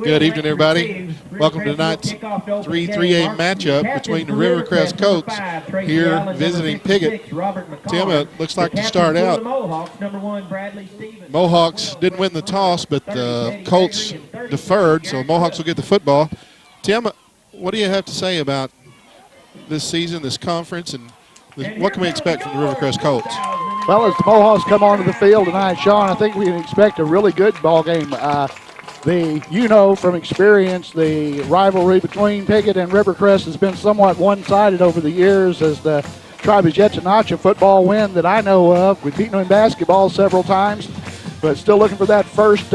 Good evening, everybody. Welcome to tonight's 3-3A matchup between the Rivercrest Colts here visiting Piggott. Tim, it looks like to start out, Mohawks didn't win the toss, but the Colts deferred, so Mohawks will get the football. Tim, what do you have to say about this season, this conference, and what can we expect from the Rivercrest Colts? Well, as the Mohawks come onto the field tonight, Sean, I think we can expect a really good ball game. From experience, the rivalry between Piggott and Rivercrest has been somewhat one-sided over the years, as the tribe has yet to notch a football win that I know of. We've beaten them in basketball several times, but still looking for that first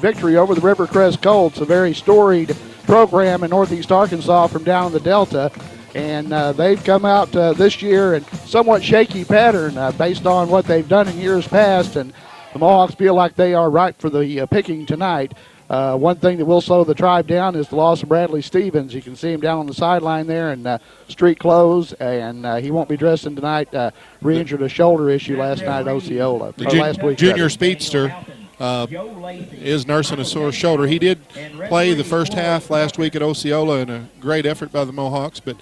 victory over the Rivercrest Colts, a very storied program in Northeast Arkansas from down in the Delta. And they've come out this year in somewhat shaky pattern based on what they've done in years past, and the Mohawks feel like they are ripe for the picking tonight. One thing that will slow the tribe down is the loss of Bradley Stevens. You can see him down on the sideline there in street clothes, and he won't be dressing tonight. Re-injured a shoulder issue last night at Osceola. Last week, junior speedster is nursing a sore shoulder. He did play the first half last week at Osceola in a great effort by the Mohawks, but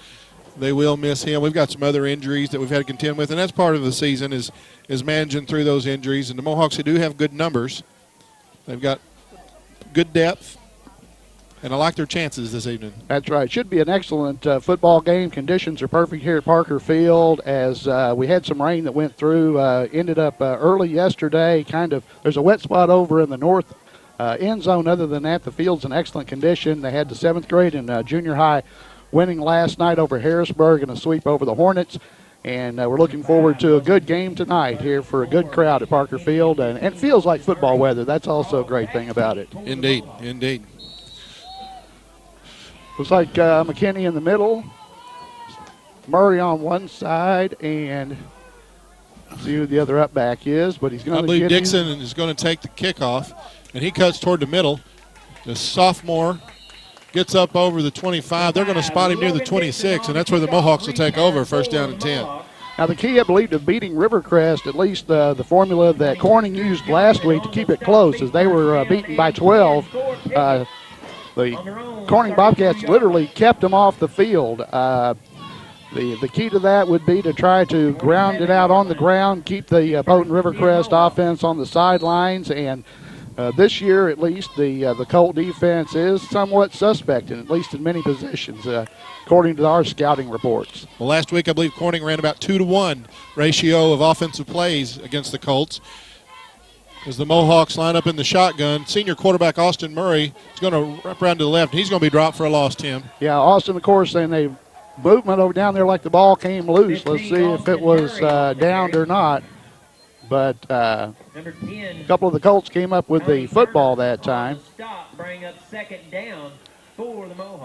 they will miss him. We've got some other injuries that we've had to contend with, and that's part of the season is managing through those injuries. And the Mohawks, they do have good numbers. They've got good depth, and I like their chances this evening. That's right. Should be an excellent football game. Conditions are perfect here at Parker Field, as we had some rain that went through. Ended up early yesterday. There's a wet spot over in the north end zone. Other than that, the field's in excellent condition. They had the 7th grade and junior high winning last night over Harrisburg and a sweep over the Hornets. And we're looking forward to a good game tonight here for a good crowd at Parker Field. And it feels like football weather. That's also a great thing about it. Indeed, indeed. Looks like McKinney in the middle, Murray on one side, and see who the other up back is. But he's going to. I believe Dixon is going to take the kickoff, and he cuts toward the middle. The sophomore gets up over the 25. They're going to spot him near the 26, and that's where the Mohawks will take over, first down and 10. Now the key, I believe, to beating Rivercrest, at least the formula that Corning used last week to keep it close, as they were beaten by 12. The Corning Bobcats literally kept them off the field. The key to that would be to try to ground it out on the ground, keep the potent Rivercrest offense on the sidelines, and this year, at least, the Colt defense is somewhat suspect, at least in many positions, according to our scouting reports. Well, last week, I believe Corning ran about 2-to-1 ratio of offensive plays against the Colts. As the Mohawks line up in the shotgun, senior quarterback Austin Murray is going to wrap around to the left. He's going to be dropped for a loss, Tim. Yeah, Austin, of course, and they movement over down there like the ball came loose. Let's see if it was downed or not. But a couple of the Colts came up with the football that time.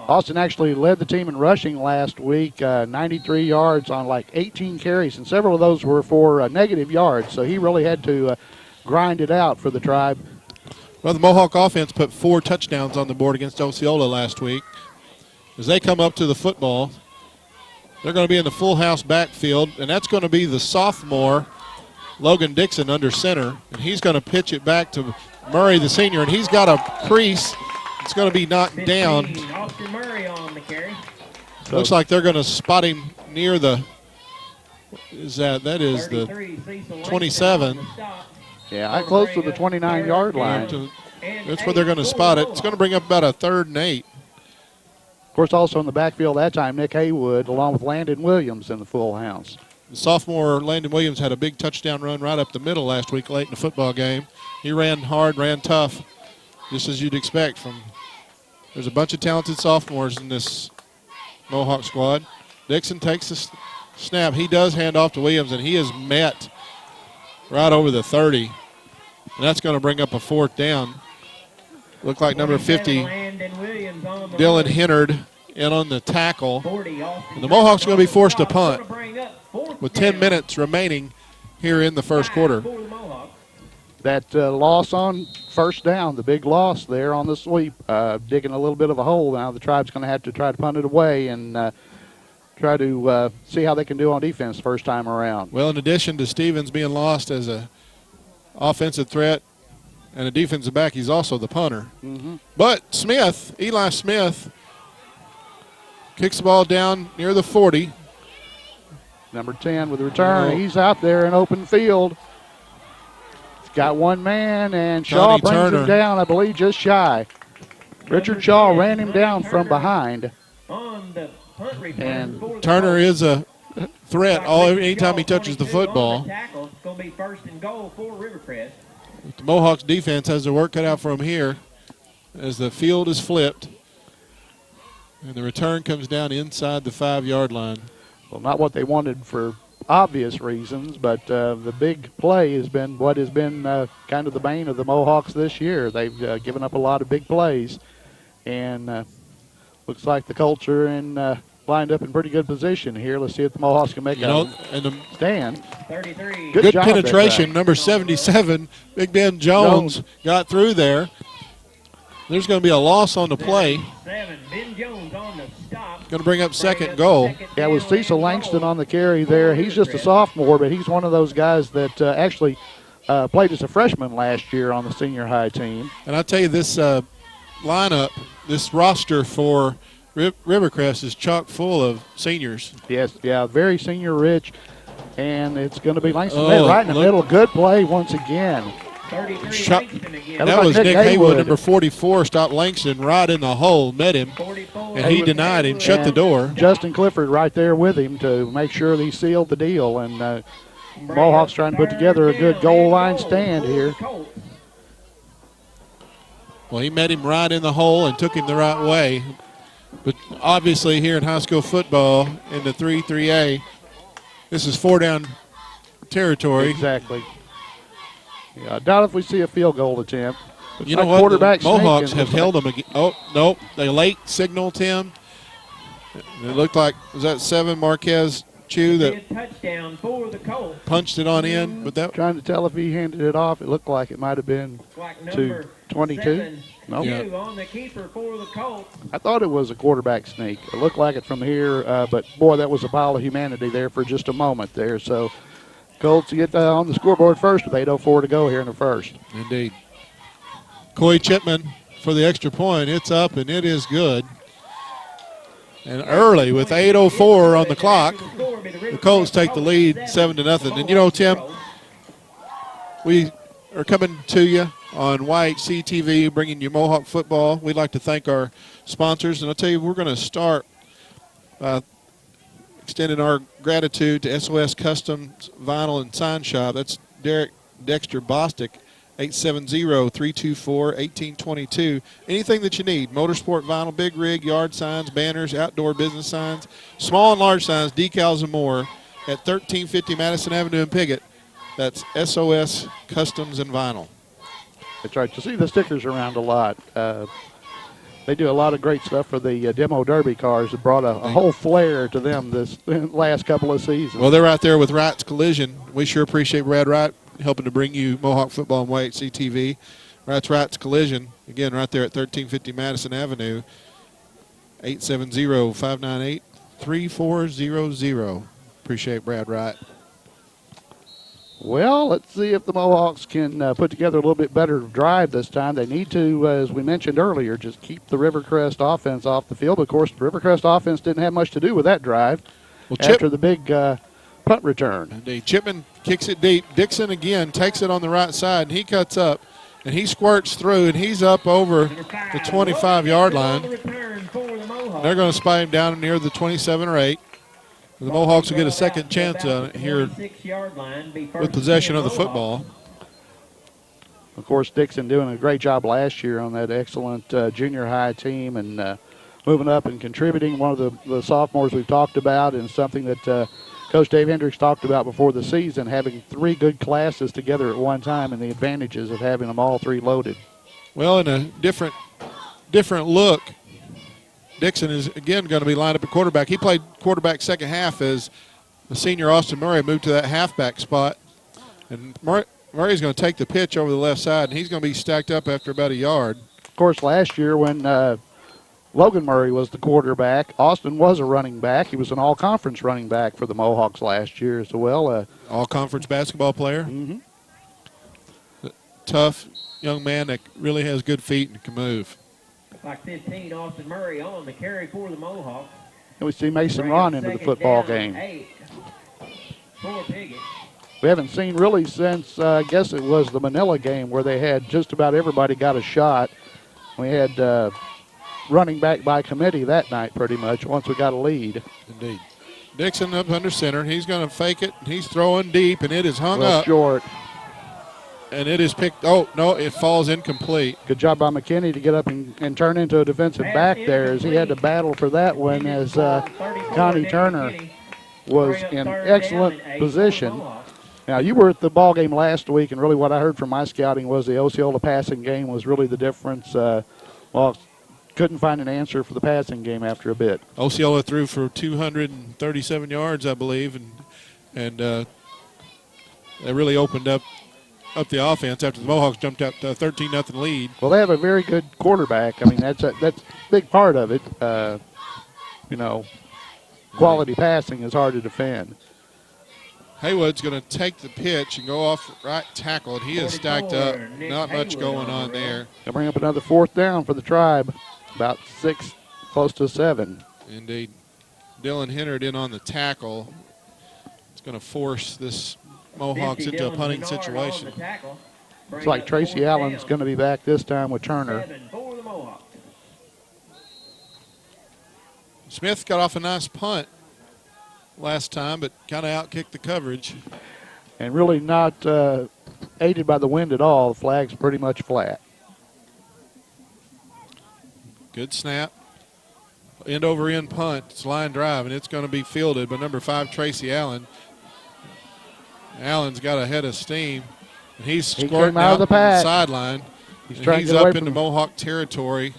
Austin actually led the team in rushing last week, 93 yards on like 18 carries, and several of those were for negative yards. So he really had to grind it out for the tribe. Well, the Mohawk offense put 4 touchdowns on the board against Osceola last week. As they come up to the football, they're going to be in the full house backfield, and that's going to be the sophomore Logan Dixon under center, and he's going to pitch it back to Murray, the senior, and he's got a crease. It's going to be knocked down. Looks like they're going to spot him near the that is the 27. Yeah, close to the 29-yard line. That's where they're going to spot it. It's going to bring up about a 3rd and 8. Of course, also in the backfield that time, Nick Haywood, along with Landon Williams in the full house. The sophomore Landon Williams had a big touchdown run right up the middle last week late in the football game. He ran hard, ran tough, just as you'd expect from. There's a bunch of talented sophomores in this Mohawk squad. Dixon takes the snap. He does hand off to Williams, and he is met right over the 30. And that's going to bring up a 4th down. Looked like number 50, Dylan Hennard, in on the tackle. And the Mohawks are going to be forced to punt with 10 minutes remaining here in the first quarter. That loss on first down, the big loss there on the sweep, digging a little bit of a hole. Now the tribe's going to have to try to punt it away and try to see how they can do on defense first time around. Well, in addition to Stevens being lost as a offensive threat, And a defensive back, he's also the punter. Mm-hmm. But Eli Smith, kicks the ball down near the 40. Number 10 with the return. He's out there in open field. He's got one man, and Shaw brings him down, I believe, just shy. Richard Shaw ran him down from behind. And Turner is a threat anytime he touches the football. It's going to be first and goal for Rivercrest. The Mohawks defense has their work cut out for them here as the field is flipped. And the return comes down inside the 5-yard line. Well, not what they wanted for obvious reasons, but the big play has been what has been kind of the bane of the Mohawks this year. They've given up a lot of big plays, and looks like the Colts are lined up in pretty good position here. Let's see if the Mohawks can make a stand. 33. Good penetration, number 77, Big Ben Jones got through there. There's going to be a loss on the play. Ben Jones on the stop. Going to bring up second goal. Yeah, with Cecil Langston on the carry there. He's just a sophomore, but he's one of those guys that actually played as a freshman last year on the senior high team. And I tell you, this lineup, this roster for Rivercrest is chock full of seniors. Yes, yeah, very senior rich. And it's going to be Langston there right in the middle. Good play once again. 33 Langston again. That was Nick Haywood, number 44, stopped Langston right in the hole, met him, and he denied him, shut the door. Justin Clifford right there with him to make sure that he sealed the deal. And Mohawks trying to put together a good goal line stand here. Well, he met him right in the hole and took him the right way. But obviously here in high school football in the 3-3A, this is 4-down territory. Exactly. Yeah, I doubt if we see a field goal attempt. You know what? The Mohawks have held them again. Oh, no. They late signaled him. It looked like, was that 7 Marquez Chew that touchdown for the Colts. Punched it on in? But that trying to tell if he handed it off. It looked like it might have been to 22. No. On the keeper for the Colts. I thought it was a quarterback sneak. It looked like it from here, but boy, that was a pile of humanity there for just a moment there. So Colts get on the scoreboard first with 8:04 to go here in the first. Indeed. Coy Chipman for the extra point. It's up and it is good. And early with 8:04 on the clock, the Colts take the lead 7-0. And you know, Tim, we are coming to you on YHC TV, bringing you Mohawk football. We'd like to thank our sponsors, and I'll tell you, we're going to start extending our gratitude to SOS Customs Vinyl and Sign Shop. That's Derek Dexter Bostic, 870-324-1822. Anything that you need, motorsport vinyl, big rig, yard signs, banners, outdoor business signs, small and large signs, decals, and more at 1350 Madison Avenue in Piggott. That's SOS Customs and Vinyl. That's right. You see the stickers around a lot. They do a lot of great stuff for the demo derby cars. It brought a whole flair to them this last couple of seasons. Well, they're right there with Wright's Collision. We sure appreciate Brad Wright helping to bring you Mohawk football on YHC TV. That's Wright's Collision. Again, right there at 1350 Madison Avenue, 870-598-3400. Appreciate Brad Wright. Well, let's see if the Mohawks can put together a little bit better drive this time. They need to, as we mentioned earlier, just keep the Rivercrest offense off the field. Of course, the Rivercrest offense didn't have much to do with that drive after the big punt return. Indeed. Chipman kicks it deep. Dixon again takes it on the right side, and he cuts up, and he squirts through, and he's up over the 25-yard line. They're going to spy him down near the 27 or 8. The Mohawks will get a second chance on it here with possession of the football. Of course, Dixon doing a great job last year on that excellent junior high team and moving up and contributing. One of the sophomores we've talked about, and something that Coach Dave Hendricks talked about before the season, having 3 good classes together at one time and the advantages of having them all 3 loaded. Well, in a different look, Dixon is again going to be lined up at quarterback. He played quarterback second half as the senior Austin Murray moved to that halfback spot. And Murray's going to take the pitch over the left side, and he's going to be stacked up after about a yard. Of course, last year when Logan Murray was the quarterback, Austin was a running back. He was an all-conference running back for the Mohawks last year as well. All-conference basketball player. Mm-hmm. tough young man that really has good feet and can move. Like 15, Austin Murray on the carry for the Mohawks. And we see Mason Bring Ron up into the second football down, game. 8 for Piggott. We haven't seen really since, I guess it was the Manila game where they had just about everybody got a shot. We had running back by committee that night pretty much once we got a lead. Indeed. Dixon up under center. He's going to fake it. He's throwing deep, and it is hung Well, up. short. And it is picked. Oh, no, it falls incomplete. Good job by McKinney to get up and turn into a defensive back there, as he had to battle for that one, as Connie Turner was in excellent position. Now, you were at the ball game last week, and really what I heard from my scouting was the Osceola passing game was really the difference. Well, couldn't find an answer for the passing game after a bit. Osceola threw for 237 yards, I believe, and they really opened up the offense after the Mohawks jumped out to a 13-0 lead. Well, they have a very good quarterback. I mean, that's a big part of it. Quality passing is hard to defend. Haywood's going to take the pitch and go off right tackle, and he is stacked up. Not much going on there. They'll bring up another 4th down for the Tribe, about 6, close to 7. Indeed. Dylan Hennard in on the tackle. It's going to force this Mohawks into a punting situation. Looks like Tracy Allen's going to be back this time with Turner. Smith got off a nice punt last time, but kind of outkicked the coverage. And really not aided by the wind at all. The flag's pretty much flat. Good snap. End over end punt. It's line drive, and it's going to be fielded by number 5, Tracy Allen. Allen's got a head of steam, and he's squirting out the sideline. He's up into Mohawk territory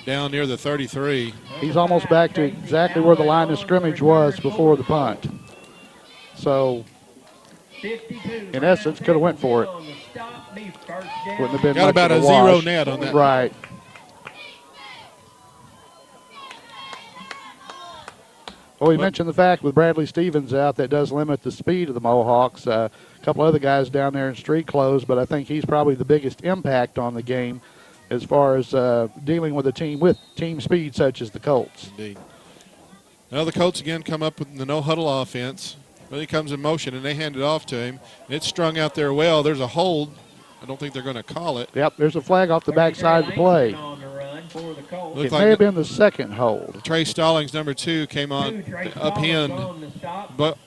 down near the 33. He's almost back to exactly where the line of scrimmage was before the punt. So, in essence, could have went for it. Wouldn't have been got much about of a zero net on that. Right. Well, we mentioned the fact with Bradley Stevens out that does limit the speed of the Mohawks. A couple other guys down there in street clothes, but I think he's probably the biggest impact on the game as far as dealing with a team with team speed such as the Colts. Indeed. Now the Colts again come up with the no-huddle offense. Really comes in motion, and they hand it off to him. It's strung out there well. There's a hold. I don't think they're going to call it. Yep, there's a flag off the backside of the play. It may have been the second hold. Trey Stallings, number 2, came on upend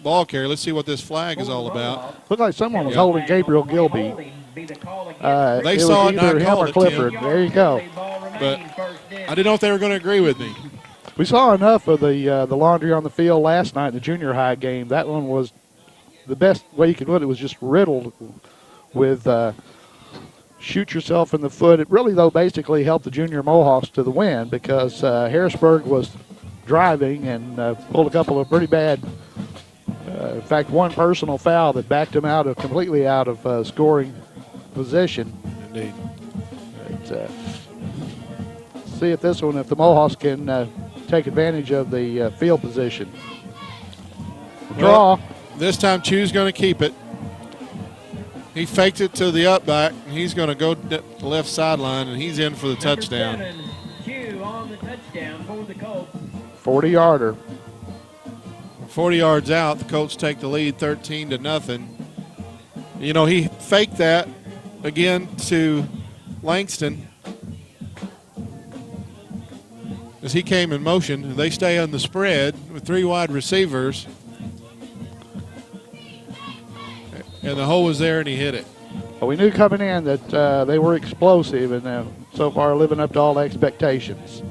ball carrier. Let's see what this flag is all about. Looked like someone was holding Gabriel Gilby. They saw it, either not him called or it, Clifford. Tim. There you go. But I didn't know if they were going to agree with me. We saw enough of the laundry on the field last night in the junior high game. That one was the best way you could put it. Was just riddled with shoot yourself in the foot. It really, though, basically helped the junior Mohawks to the win because Harrisburg was driving and pulled a couple of pretty bad, in fact, one personal foul that backed him completely out of scoring position. Indeed. But, see if the Mohawks can take advantage of the field position. Draw. Well, this time Chu's going to keep it. He faked it to the up back, and he's going to go to the left sideline, and he's in for the touchdown. 7, on the touchdown for the Colts. 40-yarder. 40 yards out, the Colts take the lead 13-0. You know, he faked that again to Langston as he came in motion. They stay on the spread with 3 wide receivers. And the hole was there, and he hit it. Well, we knew coming in that they were explosive, and so far living up to all expectations.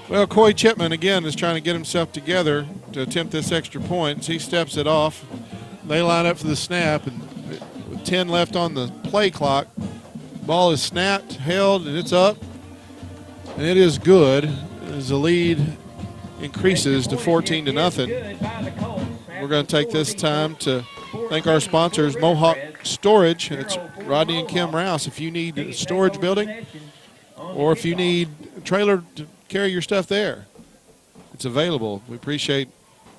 Well, Coy Chipman, again, is trying to get himself together to attempt this extra point. As he steps it off, they line up for the snap, and with 10 left on the play clock, ball is snapped, held, and it's up. And it is good as the lead increases to 14-0. We're going to take this time to thank our sponsors, Mohawk Storage. It's Rodney and Kim Rouse. If you need a storage building or if you need a trailer to carry your stuff there, it's available. We appreciate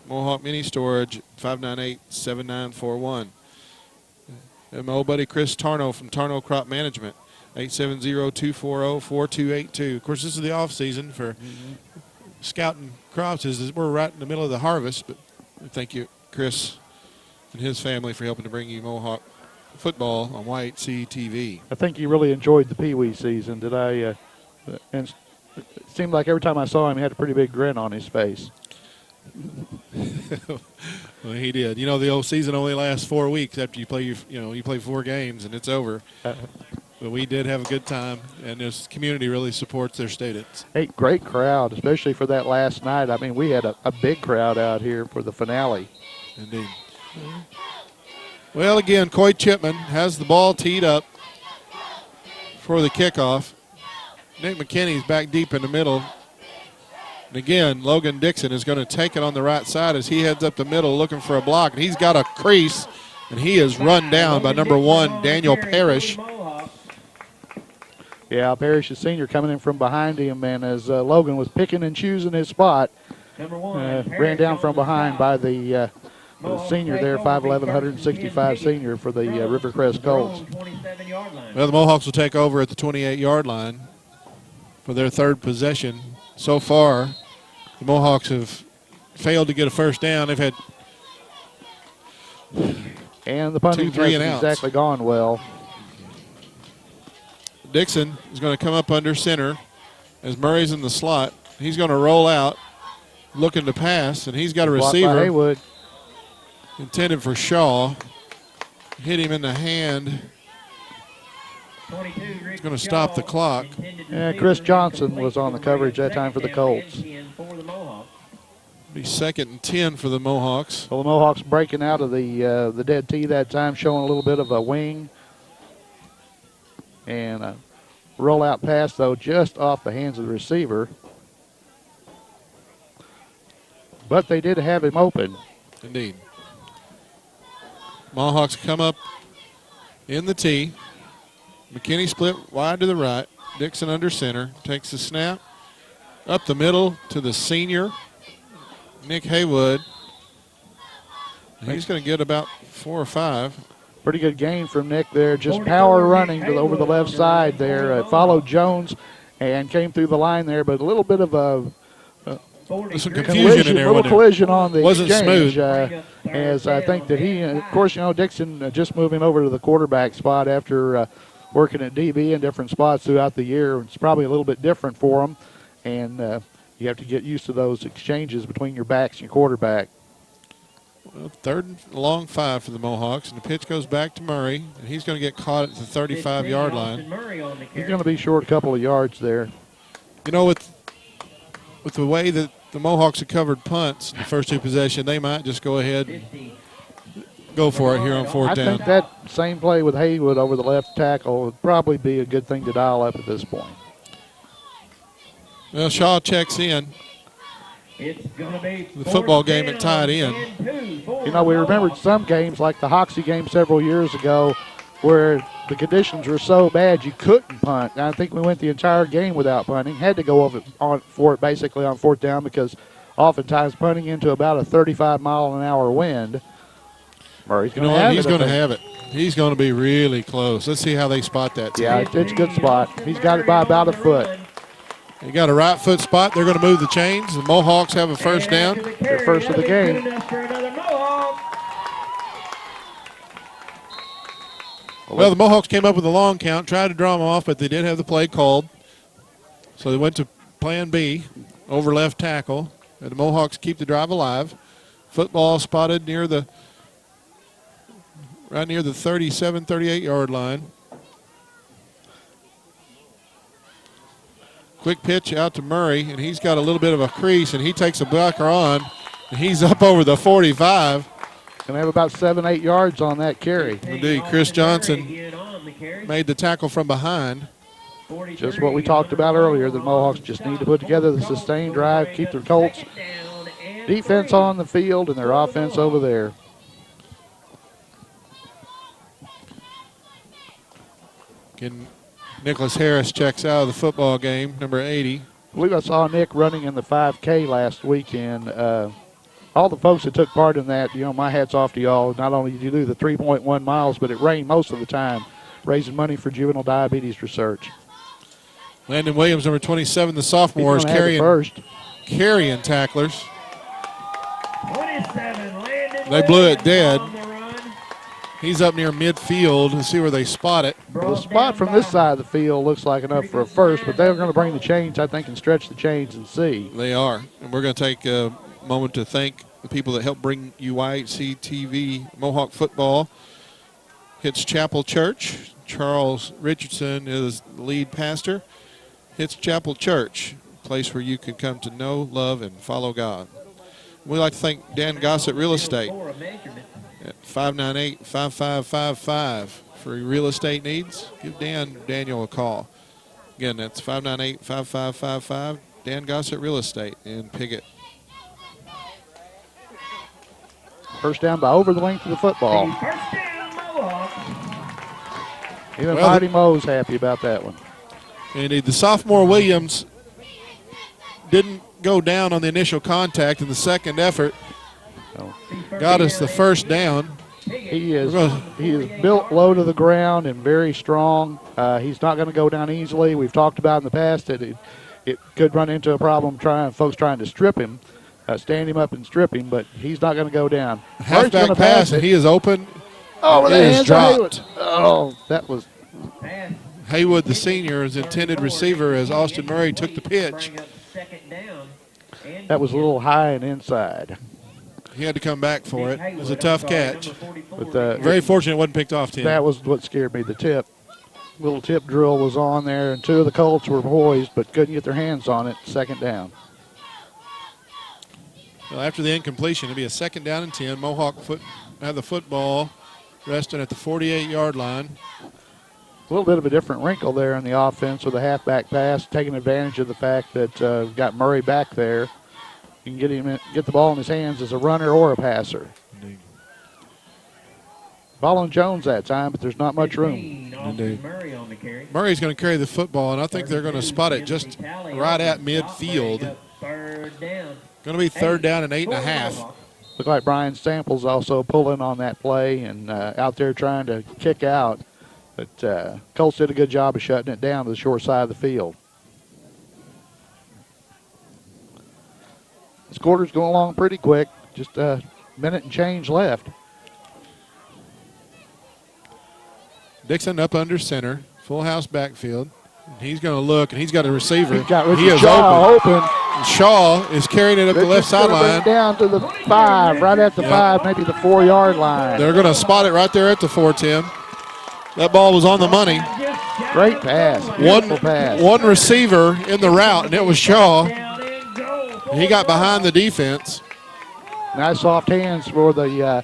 Mohawk Mini Storage, 598-7941. And my old buddy Chris Tarno from Tarno Crop Management, 870-240-4282. Of course, this is the off season for scouting crops. We're right in the middle of the harvest, but thank you, Chris and his family, for helping to bring you Mohawk football on White Sea TV. I think he really enjoyed the Pee Wee season. And it seemed like every time I saw him, he had a pretty big grin on his face. Well, he did. You know, the old season only lasts 4 weeks after you play you play 4 games and it's over. But we did have a good time, and this community really supports their students. Hey, great crowd, especially for that last night. I mean, we had a big crowd out here for the finale. Indeed. Well, again, Coy Chipman has the ball teed up for the kickoff. Nick McKinney's back deep in the middle. And again, Logan Dixon is going to take it on the right side as he heads up the middle looking for a block. And he's got a crease, and he is run down by number 1, Daniel Parrish. Yeah, Parrish, the senior, coming in from behind him, and as Logan was picking and choosing his spot, ran down from behind by the senior there, 5'11", 165 senior for the Rivercrest Colts. Well, the Mohawks will take over at the 28-yard line for their third possession. So far, the Mohawks have failed to get a first down. They've had and the punting hasn't exactly gone well. Dixon is going to come up under center as Murray's in the slot. He's going to roll out, looking to pass, and he's got a receiver Haywood. Intended for Shaw. Hit him in the hand. He's going to stop the clock. Yeah, Chris Johnson was on the coverage that time for the Colts. Be 2nd and 10 for the Mohawks. Well, the Mohawks breaking out of the dead tee that time, showing a little bit of a wing. And a rollout pass, though, just off the hands of the receiver. But they did have him open. Indeed. Mohawks come up in the tee. McKinney split wide to the right. Dixon under center. Takes the snap. Up the middle to the senior, Nick Haywood. He's going to get about 4 or 5. Pretty good gain from Nick there. Just power running over the left side there. Followed Jones and came through the line there, but a little bit of a some confusion in there. Little collision on the wasn't exchange. Smooth. As I think that he, of course, Dixon just moving over to the quarterback spot after working at DB in different spots throughout the year. It's probably a little bit different for him, and you have to get used to those exchanges between your backs and your quarterback. Well, 3rd and long 5 for the Mohawks, and the pitch goes back to Murray, and he's going to get caught at the 35-yard line. He's going to be short a couple of yards there. You know, with the way that the Mohawks have covered punts in the first 2 possessions, they might just go ahead and go for it here on 4th down. I think that same play with Haywood over the left tackle would probably be a good thing to dial up at this point. Well, Shaw checks in. It's gonna be the football game at tied in. We remembered some games like the Hoxie game several years ago where the conditions were so bad you couldn't punt. And I think we went the entire game without punting. Had to go for it basically on 4th down because oftentimes punting into about a 35-mile-an-hour wind. Murray's going to have it. He's going to have it. He's going to be really close. Let's see how they spot that. Yeah, it's a good spot. He's got it by about a foot. They got a right foot spot. They're going to move the chains. The Mohawks have a first down. Their first of the game. Well, the Mohawks came up with a long count, tried to draw them off, but they did have the play called. So they went to plan B over left tackle. And the Mohawks keep the drive alive. Football spotted right near the 37, 38-yard line. Quick pitch out to Murray, and he's got a little bit of a crease, and he takes a blocker on, and he's up over the 45. Going to have about 7-8 yards on that carry. Indeed, Chris Johnson made the tackle from behind. Just what we talked about earlier, the Mohawks just need to put together the sustained drive, keep their Colts defense on the field and their offense over there. Nicholas Harris checks out of the football game, number 80. I believe I saw Nick running in the 5K last weekend all the folks that took part in that, my hat's off to y'all. Not only did you do the 3.1 miles, but it rained most of the time, raising money for juvenile diabetes research. Landon Williams, number 27, the sophomore, is carrying tacklers. 27, Landon They blew it Williams dead. on the run. He's up near midfield. Let's see where they spot it. The spot from this side of the field looks like enough for a first, but they're going to bring the chains, I think, and stretch the chains and see. They are. And we're going to take a moment to thank the people that helped bring you YHC TV Mohawk football. Hitz Chapel Church. Charles Richardson is the lead pastor. Hitz Chapel Church, a place where you can come to know, love, and follow God. We'd like to thank Dan Gossett Real Estate at 598-5555 for your real estate needs. Give Daniel a call. Again, that's 598-5555. Dan Gossett Real Estate in Piggott. First down by over the length of the football. First down, Mohawk. Even Mighty Mo's happy about that one. Indeed, the sophomore Williams didn't go down on the initial contact in the second effort. Got us the first down. He is built low to the ground and very strong. He's not going to go down easily. We've talked about in the past that it could run into a problem folks trying to strip him, stand him up and strip him, but he's not going to go down. Halfback pass, and he is open. Oh, it is dropped. Oh, that was. Haywood, the senior, is intended receiver as Austin Murray took the pitch. That was a little high and inside. He had to come back for it. It was a tough catch. But very fortunate it wasn't picked off, Tim. That was what scared me, the tip. Little tip drill was on there, and two of the Colts were poised but couldn't get their hands on it. Second down. Well, after the incompletion, it'll be a second down and 10. Mohawk have the football resting at the 48-yard line. A little bit of a different wrinkle there in the offense with a halfback pass, taking advantage of the fact that we've got Murray back there. You can get the ball in his hands as a runner or a passer. Indeed. Following Jones that time, but there's not much room. Indeed. Murray's going to carry the football, and I think they're going to spot it just right at midfield. Going to be third down and 8.5. Looked like Brian Samples also pulling on that play and out there trying to kick out. But Colts did a good job of shutting it down to the short side of the field. This quarter's going along pretty quick. Just a minute and change left. Dixon up under center. Full house backfield. He's going to look, and he's got a receiver. He is open. Shaw is carrying it up the left sideline. Down to the 5, right at the 5, maybe the 4-yard line. They're going to spot it right there at the 4, Tim. That ball was on the money. Great pass. Beautiful pass. One receiver in the route, and it was Shaw. He got behind the defense. Nice soft hands for the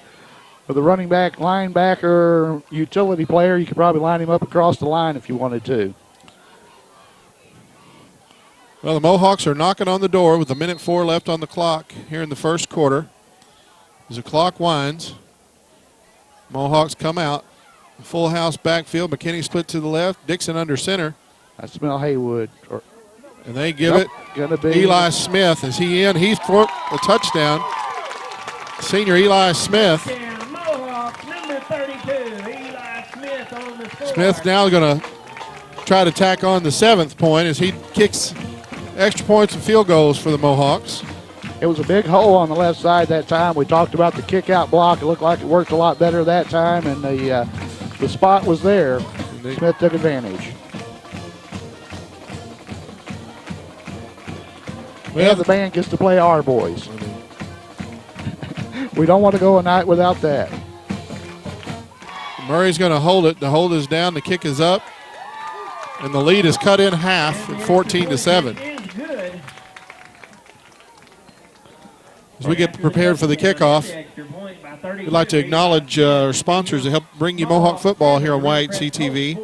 running back, linebacker, utility player. You could probably line him up across the line if you wanted to. Well, the Mohawks are knocking on the door with 1:04 left on the clock here in the first quarter. As the clock winds, Mohawks come out. Full house backfield. McKinney split to the left. Dixon under center. I smell Haywood. And they give it gonna be Eli Smith. Is he in? He's for a touchdown. Senior Eli Smith. Smith now going to try to tack on the 7th point as he kicks extra points and field goals for the Mohawks. It was a big hole on the left side that time. We talked about the kick-out block. It looked like it worked a lot better that time, and the spot was there. Indeed. Smith took advantage. Well, the band gets to play Our Boys. We don't want to go a night without that. Murray's going to hold it. The hold is down. The kick is up. And the lead is cut in half at 14-7. As we get prepared for the kickoff, we'd like to acknowledge our sponsors that help bring you Mohawk football here on YHC TV.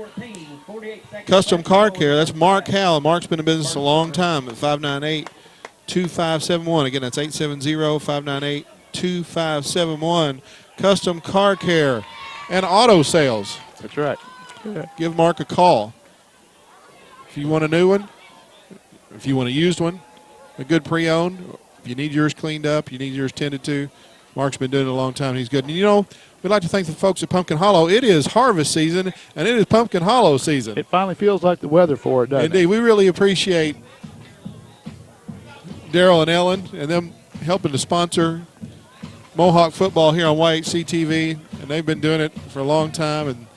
Custom Car Care, that's Mark Howell. Mark's been in business a long time at 598-2571. Again, that's 870-598-2571. Custom Car Care and auto sales. That's right. Give Mark a call. If you want a new one, if you want a used one, a good pre-owned, You need yours cleaned up. You need yours tended to. Mark's been doing it a long time. He's good. And, you know, we'd like to thank the folks at Pumpkin Hollow. It is harvest season, and it is Pumpkin Hollow season. It finally feels like the weather for it, doesn't Indeed. it? We really appreciate Daryl and Ellen and them helping to sponsor Mohawk football here on YHC TV, and they've been doing it for a long time.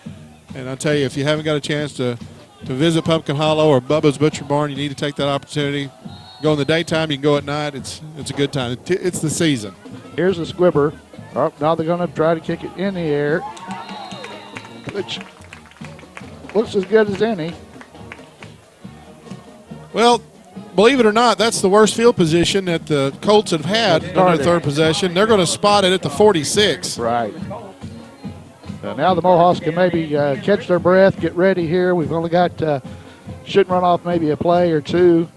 And I tell you, if you haven't got a chance to visit Pumpkin Hollow or Bubba's Butcher Barn, you need to take that opportunity. Go in the daytime, you can go at night. It's a good time. It's the season. Here's a squibber. Oh, now they're going to try to kick it in the air, which looks as good as any. Well, believe it or not, that's the worst field position that the Colts have had on their third possession. They're going to spot it at the 46. Right. Now the Mohawks can maybe catch their breath, get ready here. We've only got, shouldn't run off maybe a play or two.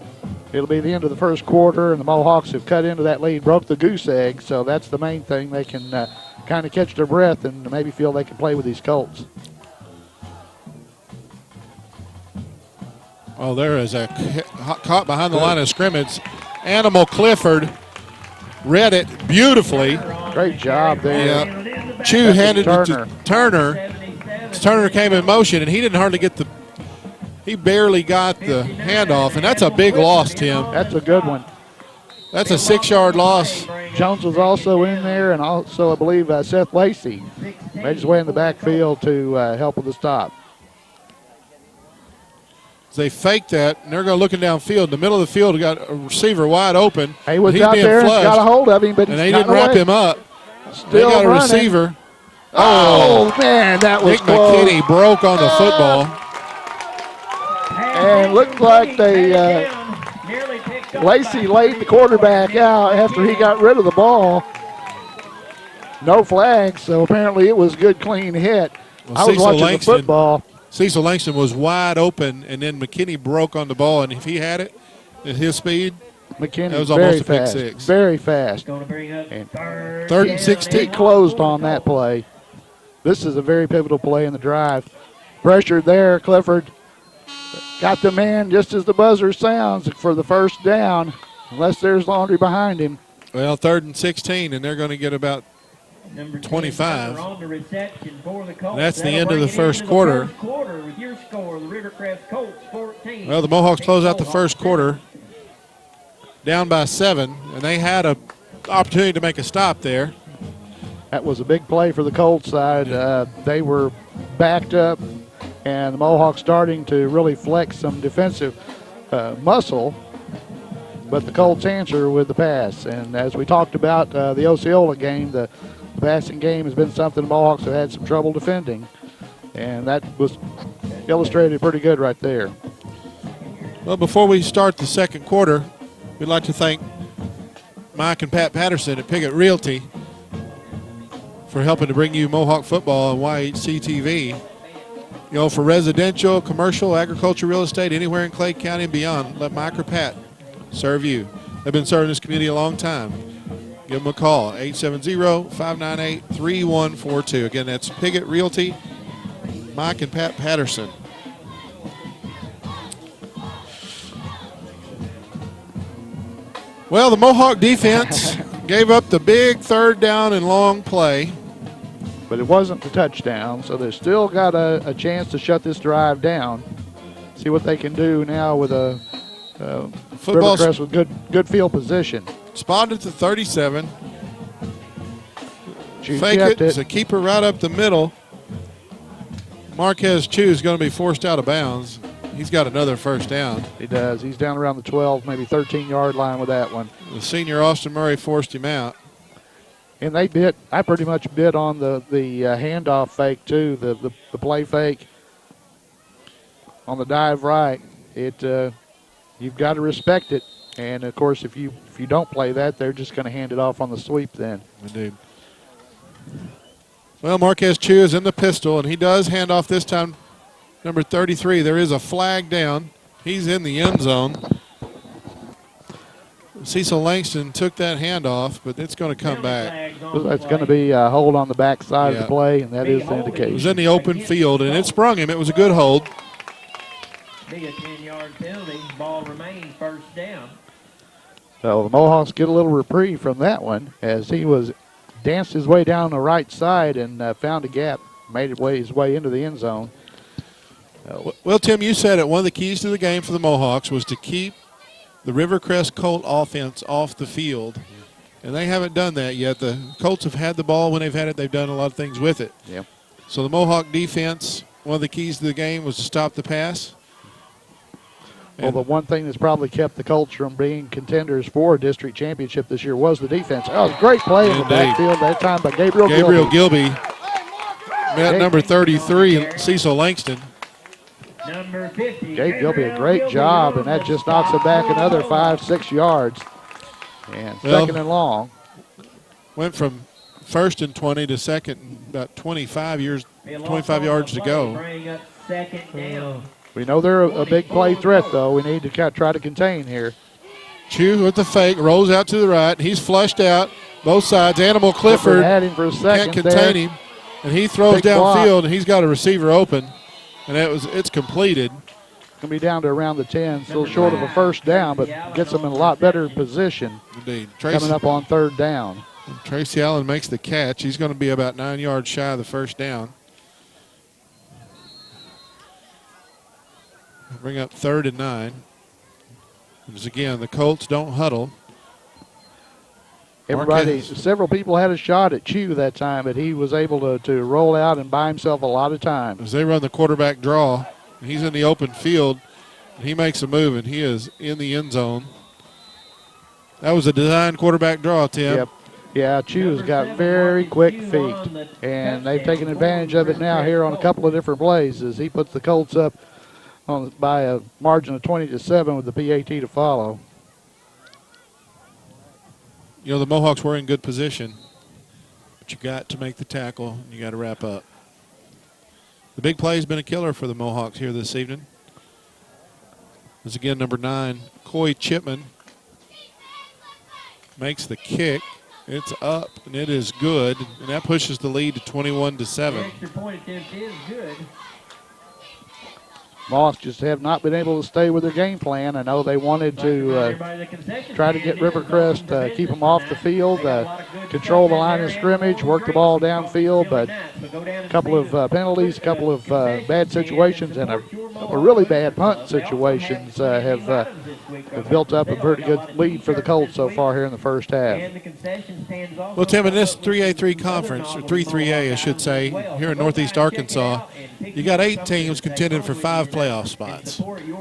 It'll be the end of the first quarter, and the Mohawks have cut into that lead, broke the goose egg, so that's the main thing. They can kind of catch their breath and maybe feel they can play with these Colts. Oh, there is a caught behind the line of scrimmage. Animal Clifford read it beautifully. Great job there. Yeah. Chew handed it to Turner. Turner came in motion, and he didn't hardly get the – he barely got the handoff, and that's a big loss, Tim. That's a good one. That's a 6-yard loss. Jones was also in there, and also, I believe, Seth Lacey made his way in the backfield to help with the stop. They faked that, and they're going looking downfield. In the middle of the field, got a receiver wide open. He was out there and got a hold of him, but and they didn't wrap him up. Still they got a running. receiver. Oh, man, that was Nick close. McKinney broke on the football. And looked like they Lacey laid the quarterback out after he got rid of the ball. No flags, so apparently it was a good, clean hit. Well, I was watching the football. Cecil Langston was wide open, and then McKinney broke on the ball, and if he had it at his speed, McKinney that was very almost a pick fast, six. very fast. And third and 16. He closed on that play. This is a very pivotal play in the drive. Pressured there, Clifford got the man just as the buzzer sounds for the first down, unless there's laundry behind him. Well, 3rd and 16, and they're going to get about 25. That's the end of the first quarter. Well, the Mohawks close out the first quarter down by 7, and they had an opportunity to make a stop there. That was a big play for the Colts side. They were backed up, and the Mohawks starting to really flex some defensive muscle, but the Colts answer with the pass. And as we talked about the Osceola game, the passing game has been something the Mohawks have had some trouble defending, and that was illustrated pretty good right there. Well, before we start the second quarter, we'd like to thank Mike and Pat Patterson at Piggott Realty for helping to bring you Mohawk football on YHC TV. You know, for residential, commercial, agriculture, real estate, anywhere in Clay County and beyond, let Mike or Pat serve you. They've been serving this community a long time. Give them a call, 870-598-3142. Again, that's Piggott Realty, Mike and Pat Patterson. Well, the Mohawk defense gave up the big 3rd down and long play. But it wasn't the touchdown, so they've still got a chance to shut this drive down. See what they can do now with a Rivercrest with good field position. Spotted to 37. Chew Fake kept it. It's a keeper right up the middle. Marquez Chew is going to be forced out of bounds. He's got another first down. He does. He's down around the 12, maybe 13-yard line with that one. The senior Austin Murray forced him out. And they bid. I pretty much bid on the handoff fake too, the play fake on the dive right. You've got to respect it. And of course, if you don't play that, they're just going to hand it off on the sweep then. Indeed. Well, Marquez Chew is in the pistol, and he does hand off this time. Number 33, there is a flag down. He's in the end zone. Cecil Langston took that handoff, but it's going to come back. That's going to be a hold on the back side of the play, and that is the indication. It was in the open field, and it sprung him. It was a good hold. Be a 10-yard penalty. Ball remains first down. So the Mohawks get a little reprieve from that one as he was danced his way down the right side and found a gap, made his way into the end zone. Well, Tim, you said it. One of the keys to the game for the Mohawks was to keep the Rivercrest Colt offense off the field. And they haven't done that yet. The Colts have had the ball. When they've had it, they've done a lot of things with it. Yep. So the Mohawk defense, one of the keys to the game was to stop the pass. Well, the one thing that's probably kept the Colts from being contenders for a district championship this year was the defense. Oh, it was a great play in the backfield that time by Gabriel Gilby. Met number 33, Cecil Langston. Number 50. Gabe Gilby, a great job, and that just knocks it back another 5-6 yards. And second and long. Went from first and 20 to second and about 25 yards to go. Bring up second down. We know they're a big play threat, though. We need to try to contain here. Chew with the fake, rolls out to the right. He's flushed out both sides. Animal Clifford had him for a second can't contain him, and he throws downfield, and he's got a receiver open, and it's completed. Going to be down to around the 10, still short of a first down, but gets them in a lot better position. Indeed. Coming up on third down. Tracy Allen makes the catch. He's going to be about 9 yards shy of the first down. Bring up 3rd and 9. Because again, the Colts don't huddle. Several people had a shot at Chew that time, but he was able to roll out and buy himself a lot of time. As they run the quarterback draw, he's in the open field, and he makes a move, and he is in the end zone. That was a designed quarterback draw, Tim. Yep. Yeah, Chew's got very quick feet, and they've taken advantage of it now here on a couple of different plays as he puts the Colts up by a margin of 20-7 with the PAT to follow. You know, the Mohawks were in good position, but you got to make the tackle, and you got to wrap up. The big play has been a killer for the Mohawks here this evening. This again, number 9, Coy Chipman makes the kick. It's up, and it is good, and that pushes the lead to 21-7. Extra point attempt is good. Mohawks just have not been able to stay with their game plan. I know they wanted to try to get Rivercrest, keep them off the field, control the line of scrimmage, work the ball downfield, but a couple of penalties, a couple of bad situations, and a really bad punt situations have built up a pretty good lead for the Colts so far here in the first half. Well, Tim, in this 3A3 conference, or 3-3A, I should say, here in Northeast Arkansas, you got 8 teams contending for 5 playoff spots.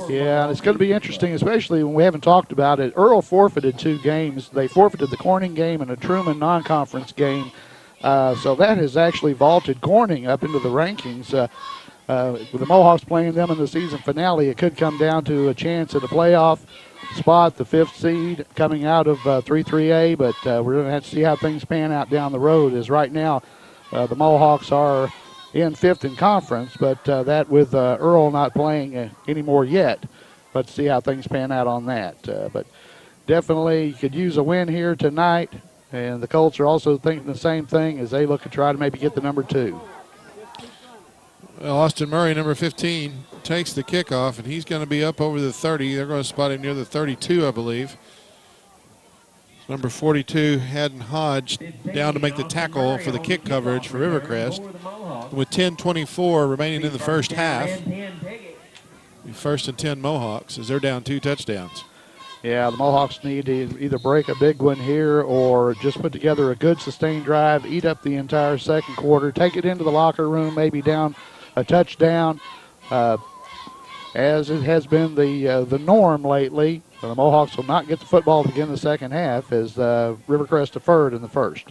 Yeah, and it's going to be interesting, especially when we haven't talked about it. Earl forfeited 2 games. They forfeited the Corning game and a Truman non-conference game. So that has actually vaulted Corning up into the rankings. With the Mohawks playing them in the season finale, it could come down to a chance at a playoff spot, the 5th seed coming out of 3-3A, but we're going to have to see how things pan out down the road, as right now the Mohawks are in 5th in conference, but that with Earl not playing anymore yet. Let's see how things pan out on that. But definitely you could use a win here tonight, and the Colts are also thinking the same thing as they look to try to maybe get the number 2. Well, Austin Murray, number 15, takes the kickoff, and he's going to be up over the 30. They're going to spot him near the 32, I believe. Number 42, Haddon Hodge, down to make the tackle for the kick coverage for Rivercrest. With 10:24 remaining in the first half, 1st and 10 Mohawks as they're down 2 touchdowns. Yeah, the Mohawks need to either break a big one here or just put together a good sustained drive, eat up the entire second quarter, take it into the locker room, maybe down a touchdown, as it has been the norm lately. The Mohawks will not get the football to begin the second half as Rivercrest deferred in the first.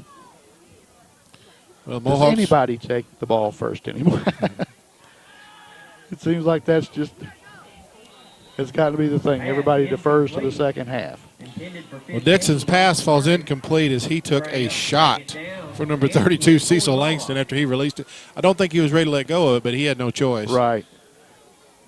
Well, Does anybody take the ball first anymore? It seems like it's got to be the thing. Everybody defers to the second half. Well, Dixon's pass falls incomplete as he took a shot from number 32, Cecil Langston, after he released it. I don't think he was ready to let go of it, but he had no choice. Right.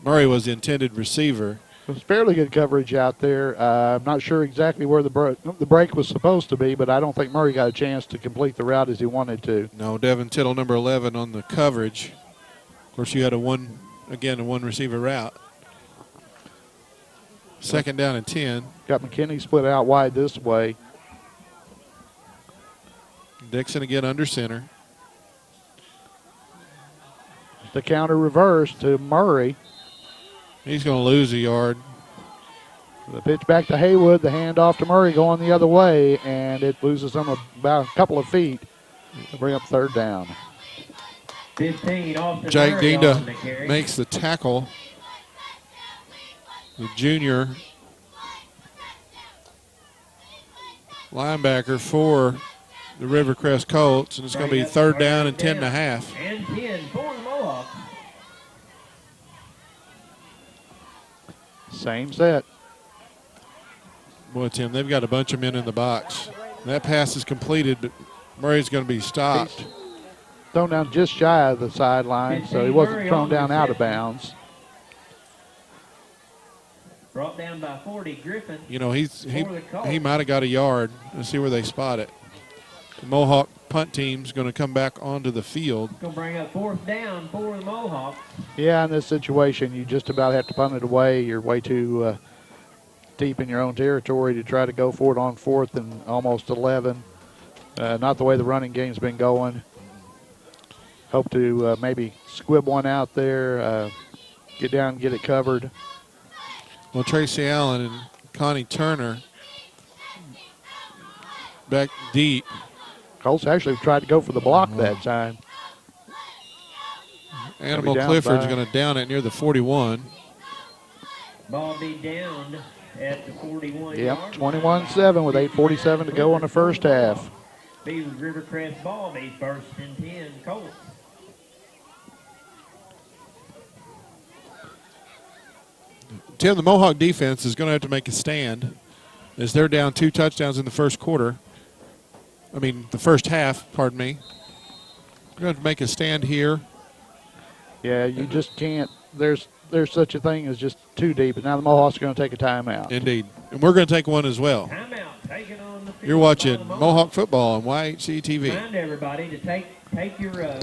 Murray was the intended receiver. It was fairly good coverage out there. I'm not sure exactly where the break was supposed to be, but I don't think Murray got a chance to complete the route as he wanted to. No, Devin Tittle, number 11, on the coverage. Of course, you had a one receiver route. Second down and 10. Got McKinney split out wide this way. Dixon again under center. The counter reverse to Murray. He's going to lose a yard. The pitch back to Haywood. The handoff to Murray going the other way, and it loses them about a couple of feet to bring up third down. 15, Austin Jake Murray Dinda on the carry. makes the tackle. The junior linebacker for the Rivercrest Colts, and it's going to be third down and 10 and a half. And 10 for the Mohawks. Same set. Boy, Tim, they've got a bunch of men in the box. That pass is completed, but Murray's going to be stopped. He's thrown down just shy of the sideline, so he wasn't thrown down out of bounds. Brought down by 40, Griffin. You know, he might have got a yard. Let's see where they spot it. The Mohawk punt team's going to come back onto the field. Going to bring up fourth down for the Mohawks. Yeah, in this situation, you just about have to punt it away. You're way too deep in your own territory to try to go for it on fourth and almost 11. Not the way the running game's been going. Hope to maybe squib one out there, get down and get it covered. Well, Tracy Allen and Connie Turner back deep. Colts actually tried to go for the block that time. Animal Clifford's going to down it near the 41. Ball be down at the 41. Yep, 21-7 with 8:47 to go in the first half. Be Rivercrest ball, be first and 10 Colts. Tim, the Mohawk defense is going to have to make a stand as they're down 2 touchdowns in the first quarter. The first half, pardon me. We're going to have to make a stand here. Yeah, you just can't. There's such a thing as just too deep, and now the Mohawks are going to take a timeout. Indeed. And we're going to take one as well. Timeout taken on the field. You're watching Mohawk football on YHC TV. Remind everybody to take your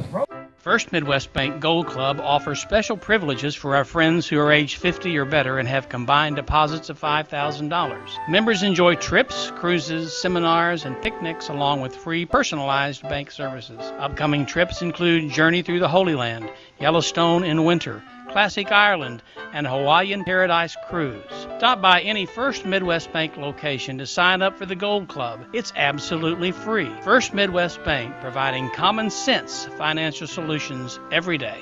First Midwest Bank Gold Club offers special privileges for our friends who are age 50 or better and have combined deposits of $5,000. Members enjoy trips, cruises, seminars, and picnics along with free personalized bank services. Upcoming trips include Journey Through the Holy Land, Yellowstone in winter, Classic Ireland, and Hawaiian Paradise Cruise. Stop by any First Midwest Bank location to sign up for the Gold Club. It's absolutely free. First Midwest Bank, providing common sense financial solutions every day.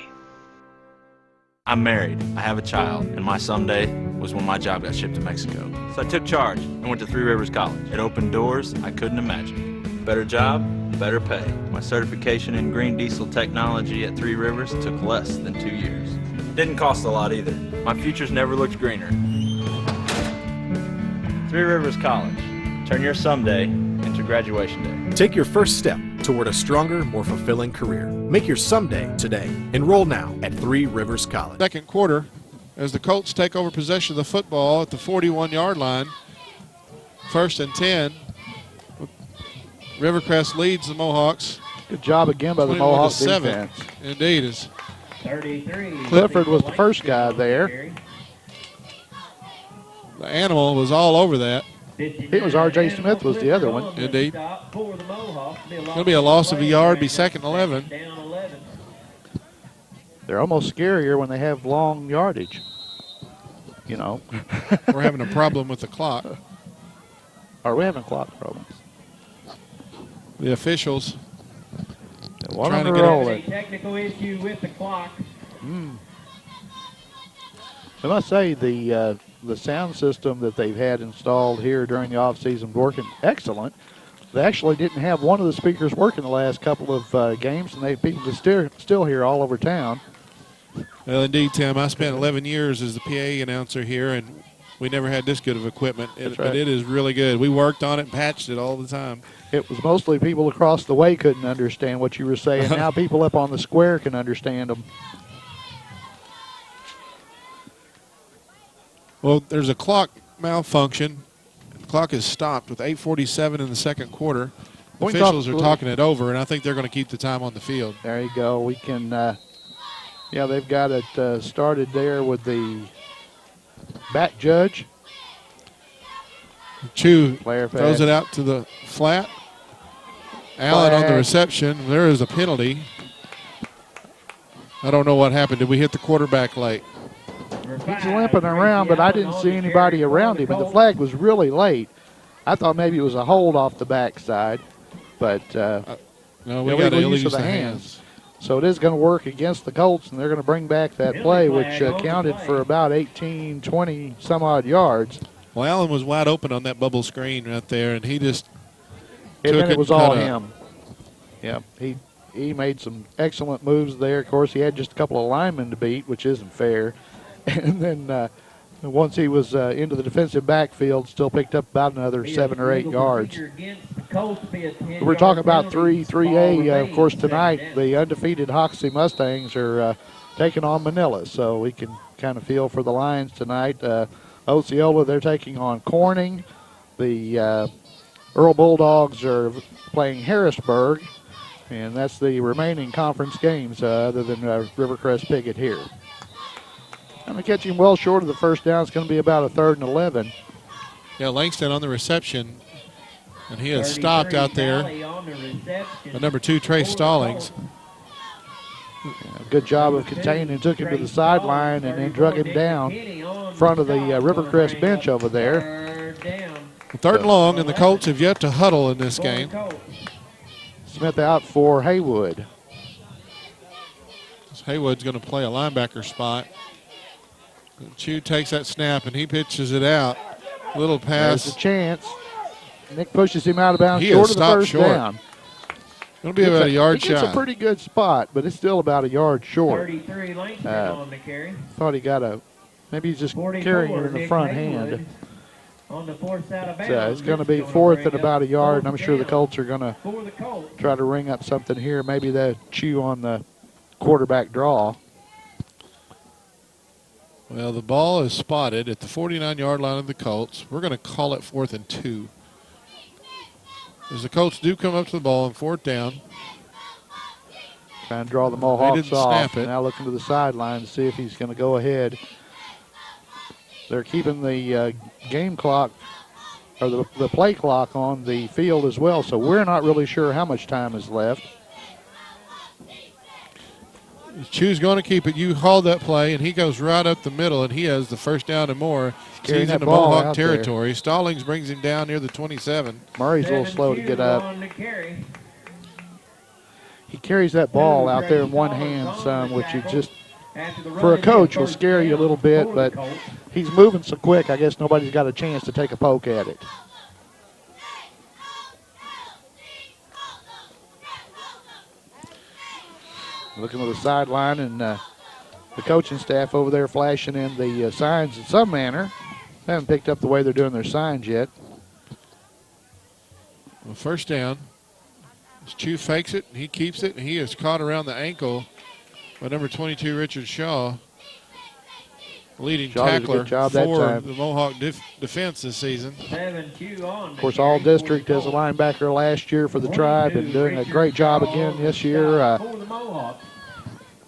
I'm married, I have a child, and my someday was when my job got shipped to Mexico. So I took charge and went to Three Rivers College. It opened doors I couldn't imagine. Better job, better pay. My certification in green diesel technology at Three Rivers took less than 2 years. Didn't cost a lot either. My future's never looked greener. Three Rivers College. Turn your someday into graduation day. Take your first step toward a stronger, more fulfilling career. Make your someday today. Enroll now at Three Rivers College. Second quarter, as the Colts take over possession of the football at the 41-yard line. First and 10. Rivercrest leads the Mohawks. Good job again by the Mohawk defense. Indeed. Is 33. Clifford was the first guy there. The Animal was all over that. It was R.J. Smith was the other one. Indeed. It's going to be a loss of a yard, be second 11. They're almost scarier when they have long yardage. You know. We're having a problem with the clock. Are we having clock problems? The officials trying to get a technical issue with the clock. I must say the sound system that they've had installed here during the off-season working excellent. They actually didn't have one of the speakers working the last couple of games, and they had people still hear all over town. Well, indeed, Tim. I spent 11 years as the PA announcer here, and we never had this good of equipment. That's But right. it is really good. We worked on it and patched it all the time. It was mostly people across the way couldn't understand what you were saying. Now people up on the square can understand them. Well, there's a clock malfunction. The clock is stopped with 8:47 in the second quarter. Officials are talking it over, and I think they're going to keep the time on the field. There you go. We can, yeah, they've got it started there with the back judge. Chu Player throws pass. it out to the flat. Allen on the reception. There is a penalty. I don't know what happened. Did we hit the quarterback late? He's limping around, but I didn't see anybody around him, and the flag was really late. I thought maybe it was a hold off the backside, but no, we got illegal use of the hands. So it is going to work against the Colts, and they're going to bring back that play, which counted for about 18, 20 some odd yards. Well, Allen was wide open on that bubble screen right there, and he just And took then it it was and all cut up. him. Yeah, he made some excellent moves there. Of course, he had just a couple of linemen to beat, which isn't fair. And then once he was into the defensive backfield, still picked up about another 7 or 8 yards. We're talking about 3A. Of course, tonight the undefeated Hoxie Mustangs are taking on Manila, so we can kind of feel for the Lions tonight. Osceola, they're taking on Corning. The Earl Bulldogs are playing Harrisburg, and that's the remaining conference games other than Rivercrest Piggott here. I'm going to catch him well short of the first down. It's going to be about a 3rd and 11. Yeah, Langston on the reception, and he has stopped out there. The number 2, Trey Stallings. Good job of containing. Took him to the sideline and then drug him down in front of the Rivercrest bench over there. 3rd and long, and the Colts have yet to huddle in this game. Smith out for Haywood. Haywood's going to play a linebacker spot. Chu takes that snap, and he pitches it out. Little pass. There's a chance. Nick pushes him out of bounds He short is of the first stopped short. down. It'll be about a yard He gets shy. a pretty good spot, but it's still about a yard short. 33 Langston on the carry. Thought he got maybe he's just carrying it in the front hand. On the 4th out of bounds. So it's going to be 4th and about a yard, and I'm sure the Colts are going to For the Colts. try to ring up something here. Maybe they'll chew on the quarterback draw. Well, the ball is spotted at the 49-yard line of the Colts. We're going to call it 4th and 2. As the Colts do come up to the ball on 4th down. Trying to draw the Mohawks didn't off. snap it. Now looking to the sideline to see if he's going to go ahead. They're keeping the game clock, or the play clock on the field as well, so we're not really sure how much time is left. Chu's going to keep it. You hauled that play, and he goes right up the middle, and he has the 1st down and more. carrying He's that into ball Mohawk out there. territory. Stallings brings him down near the 27. Murray's a little slow to get up. On the carry. He carries that ball out there in one hand some, which is just, for a coach, will scare you a little bit, but he's moving so quick, I guess nobody's got a chance to take a poke at it. Looking to the sideline, and the coaching staff over there flashing in the signs in some manner. They haven't picked up the way they're doing their signs yet. Well, 1st down. Chu fakes it, and he keeps it, and he is caught around the ankle by number 22, Richard Shaw. Leading Shaw did a tackler good job that for time. the Mohawk defense this season. 7-2 on. Of course, all district as a linebacker last year for the Tribe and doing a great job again this year. For the Mohawks.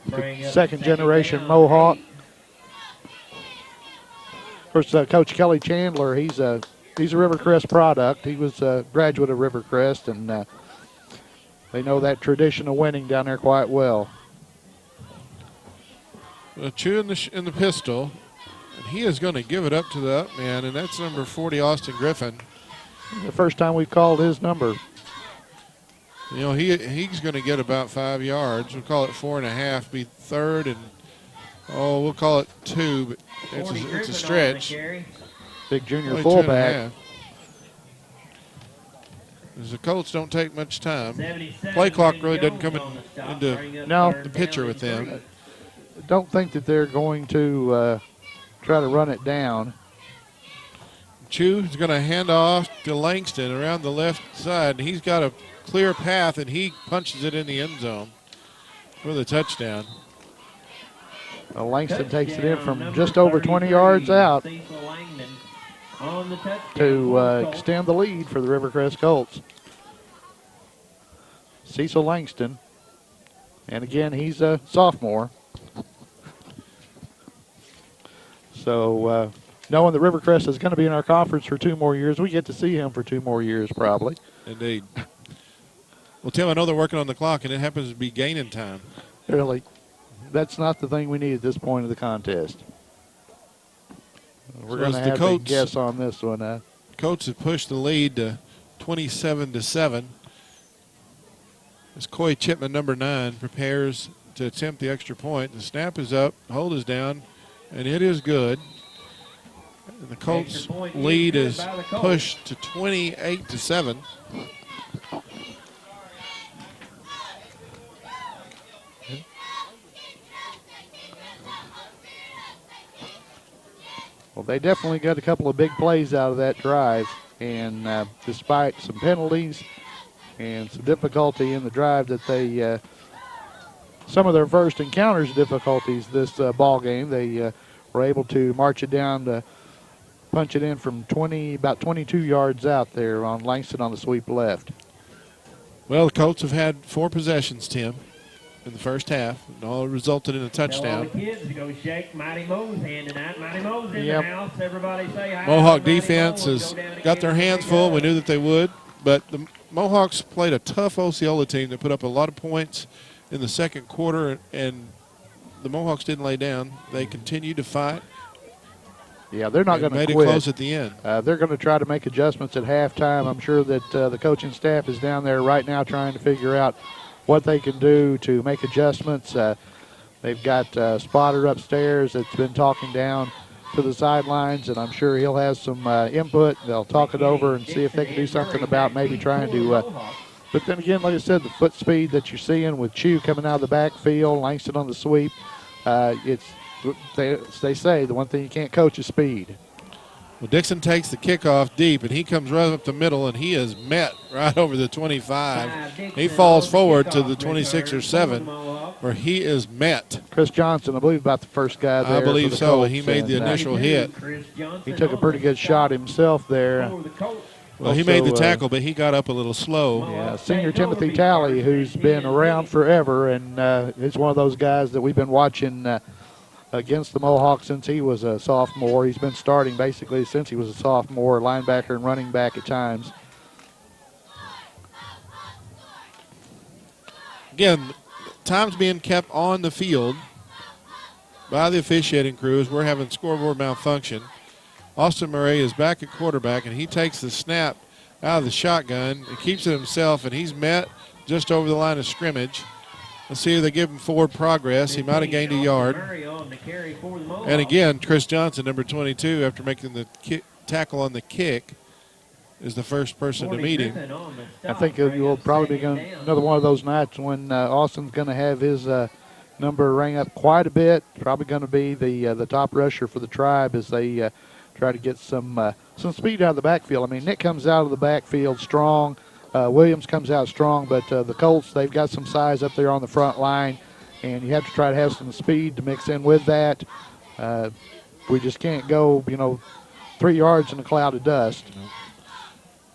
Bring up Second generation down. Mohawk. Of course, Coach Kelly Chandler, he's a Rivercrest product. He was a graduate of Rivercrest, and they know that tradition of winning down there quite well. Chu in the pistol, and he is going to give it up to the up man, and that's number 40, Austin Griffin. The first time we've called his number. You know, he's going to get about 5 yards. We'll call it 4.5, be 3rd, and we'll call it 2, but it's a stretch. Big junior Only fullback. 2.5. As the Colts don't take much time. Play clock really doesn't come into No. the picture with them. Don't think that they're going to try to run it down. Chu is going to hand off to Langston around the left side. He's got a clear path, and he punches it in the end zone for the touchdown. Langston takes it in from just over 20 yards out to extend the lead for the Rivercrest Colts. Cecil Langston. And again, he's a sophomore. So knowing that Rivercrest is going to be in our conference for 2 more years, we get to see him for 2 more years probably. Indeed. Well, Tim, I know they're working on the clock, and it happens to be gaining time. Really, that's not the thing we need at this point of the contest. We're going to have to guess on this one. Coats have pushed the lead to 27-7. As Coy Chipman, number 9, prepares to attempt the extra point. The snap is up, hold is down, and it is good. And the Colts lead is pushed to 28-7. Well, they definitely got a couple of big plays out of that drive, and despite some penalties and some difficulty in the drive that they, some of their first encounters difficulties this ball game, they were able to march it down to punch it in from about 22 yards out there on Langston on the sweep left. Well, the Colts have had 4 possessions, Tim, in the first half, and all resulted in a touchdown. Tell all the kids to go shake Mighty Mo's hand tonight. Mighty Mo's in the house. Everybody say hi. Mohawk defense has got their hands full. We knew that they would, but the Mohawks played a tough Osceola team that put up a lot of points in the second quarter, and the Mohawks didn't lay down. They continued to fight. Yeah, they're not going to quit. Made it close at the end. They're going to try to make adjustments at halftime. I'm sure that the coaching staff is down there right now trying to figure out what they can do to make adjustments. They've got Spotter upstairs that's been talking down to the sidelines, and I'm sure he'll have some input. They'll talk it over and see if they can do something about maybe trying to but then again, like I said, the foot speed that you're seeing with Chew coming out of the backfield, Langston on the sweep, they say the one thing you can't coach is speed. Well, Dixon takes the kickoff deep, and he comes right up the middle, and he is met right over the 25. He falls forward to the 26 or 7, where he is met. Chris Johnson, I believe, about the first guy there. I believe so. Colts, he made the initial hit. He took a pretty good shot himself there. Well, he made the tackle, but he got up a little slow. Yeah, senior Timothy Talley, who's been around forever, and is one of those guys that we've been watching against the Mohawks since he was a sophomore. He's been starting basically since he was a sophomore, linebacker and running back at times. Again, time's being kept on the field by the officiating crews. We're having scoreboard malfunction. Austin Murray is back at quarterback, and he takes the snap out of the shotgun and keeps it himself, and he's met just over the line of scrimmage. Let's see if they give him forward progress. He might have gained a yard. And again, Chris Johnson, number 22, after making the tackle on the kick, is the first person to meet him. I think it will probably be another one of those nights when Austin's going to have his number rang up quite a bit. Probably going to be the top rusher for the Tribe as they try to get some speed out of the backfield. I mean, Nick comes out of the backfield strong. Williams comes out strong, but the Colts, they've got some size up there on the front line, and you have to try to have some speed to mix in with that. We just can't go, 3 yards in a cloud of dust.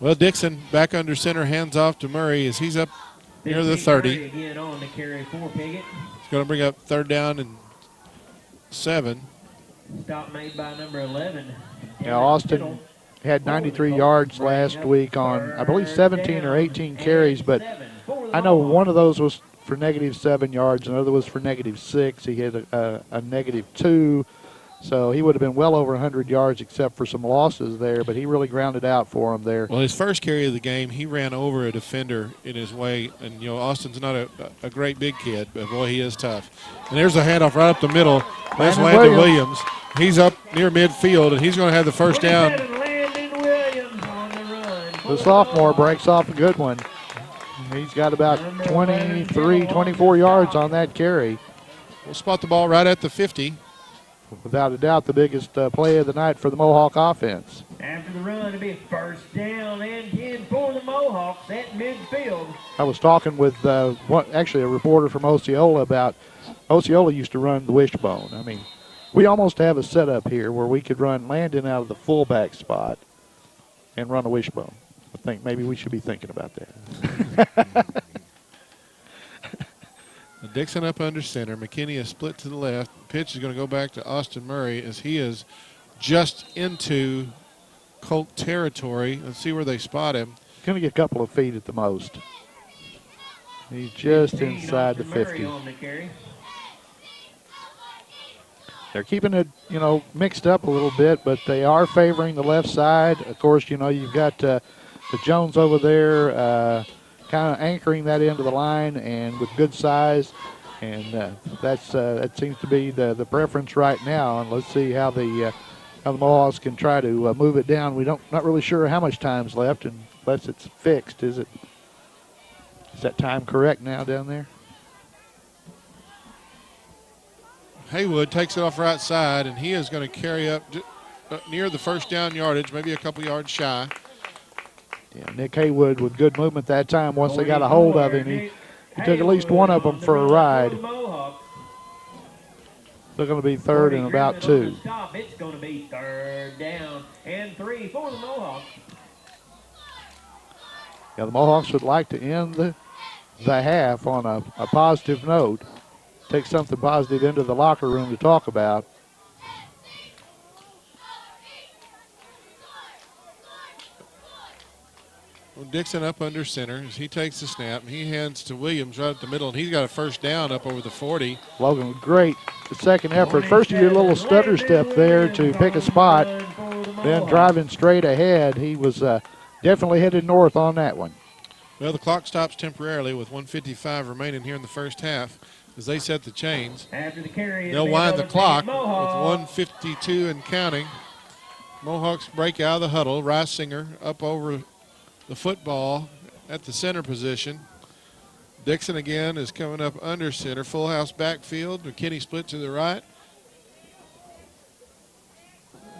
Well, Dixon back under center, hands off to Murray as he's up near the 30. Again on the carry for Piggott. He's going to bring up 3rd down and 7. Stop made by number 11. Now, Austin had 93 yards last week on, I believe, 17 or 18 carries, but I know one of those was for -7 yards, another was for -6. He had a -2, so he would have been well over 100 yards except for some losses there, but he really grounded out for him there. Well, his first carry of the game, he ran over a defender in his way, and, Austin's not a great big kid, but, boy, he is tough. And there's a handoff right up the middle. That's Landon Williams. He's up near midfield, and he's going to have the first down. The sophomore breaks off a good one. He's got about 23, 24 yards on that carry. We'll spot the ball right at the 50. Without a doubt, the biggest play of the night for the Mohawk offense. After the run, it'll be a first down and 10 for the Mohawks at midfield. I was talking with a reporter from Osceola about Osceola used to run the wishbone. I mean, we almost have a setup here where we could run Landon out of the fullback spot and run a wishbone. I think maybe we should be thinking about that. Dixon up under center. McKinney is split to the left. Pitch is going to go back to Austin Murray as he is just into Colt territory. Let's see where they spot him. Going to get a couple of feet at the most. He's just 15 inside the Austin Murray 50. on the carry. They're keeping it, mixed up a little bit, but they are favoring the left side. Of course, you've got the Jones over there kind of anchoring that into the line and with good size. And that seems to be the preference right now. And let's see how the Mohawks can try to move it down. Not really sure how much time's left unless it's fixed. Is that time correct now down there? Haywood takes it off right side, and he is going to carry up near the first down yardage, maybe a couple yards shy. Yeah, Nick Haywood with good movement that time. Once they got a hold of him, he took at least one of them for a ride. They're going to be third and about 2. It's going to be 3rd down and 3 for the Mohawks. Yeah, the Mohawks would like to end the half on a positive note. Take something positive into the locker room to talk about. Well, Dixon up under center as he takes the snap. He hands to Williams right at the middle, and he's got a first down up over the 40. Logan, great second effort. First, he did a little stutter step there to pick a spot. Then driving straight ahead, he was definitely headed north on that one. Well, the clock stops temporarily with 1:55 remaining here in the first half as they set the chains. After the carry, they'll wind the clock with 1:52 and counting. Mohawks break out of the huddle. Reisinger up over the football at the center position. Dixon again is coming up under center. Full house backfield. McKinney split to the right.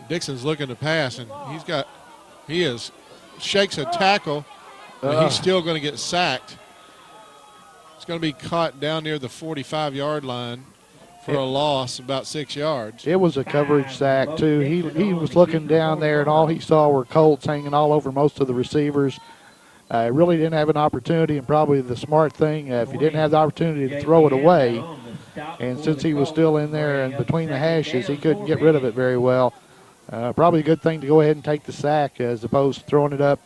Dixon's looking to pass, and he shakes a tackle, but he's still going to get sacked. It's going to be caught down near the 45-yard line for a loss, about 6 yards. It was a coverage sack, too. He was looking down there, and all he saw were Colts hanging all over most of the receivers. Really didn't have an opportunity, and probably the smart thing, if he didn't have the opportunity to throw it away, and since he was still in there and between the hashes, he couldn't get rid of it very well. Probably a good thing to go ahead and take the sack as opposed to throwing it up,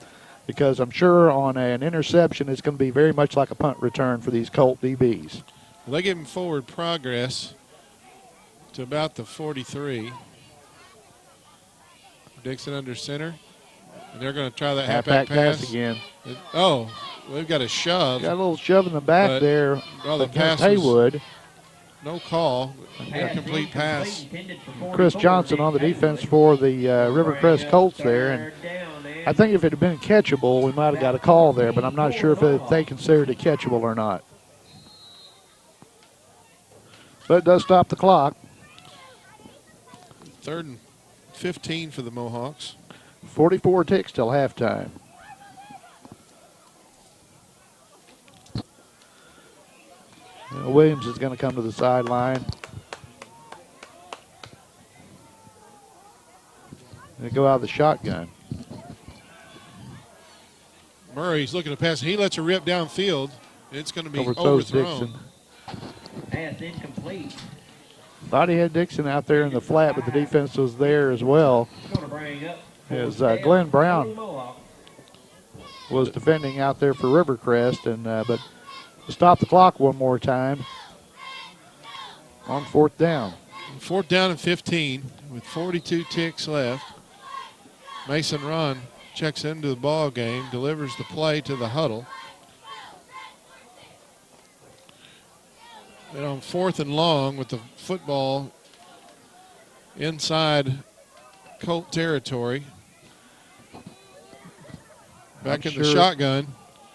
because I'm sure on an interception it's going to be very much like a punt return for these Colt DBs. Well, they give him forward progress to about the 43. Dixon under center. And they're going to try that halfback pass again. We've got a shove. Got a little shove in the back there. The pass Haywood. No call. Incomplete pass. Chris Johnson on the defense for the Rivercrest Colts there. And I think if it had been catchable, we might have got a call there, but I'm not sure if they considered it catchable or not. But it does stop the clock. 3rd and 15 for the Mohawks. 44 ticks till halftime. Williams is going to come to the sideline. They go out of the shotgun. Murray's looking to pass. He lets her rip downfield. It's going to be Overthrows overthrown. Dixon. Pass incomplete. Thought he had Dixon out there in the flat, but the defense was there as well. As Glenn Brown was defending out there for Rivercrest, and but to stop the clock one more time on 4th down. 4th down and 15 with 42 ticks left. Mason Ron checks into the ball game, delivers the play to the huddle. And on 4th and long with the football inside Colt territory. Back in the shotgun.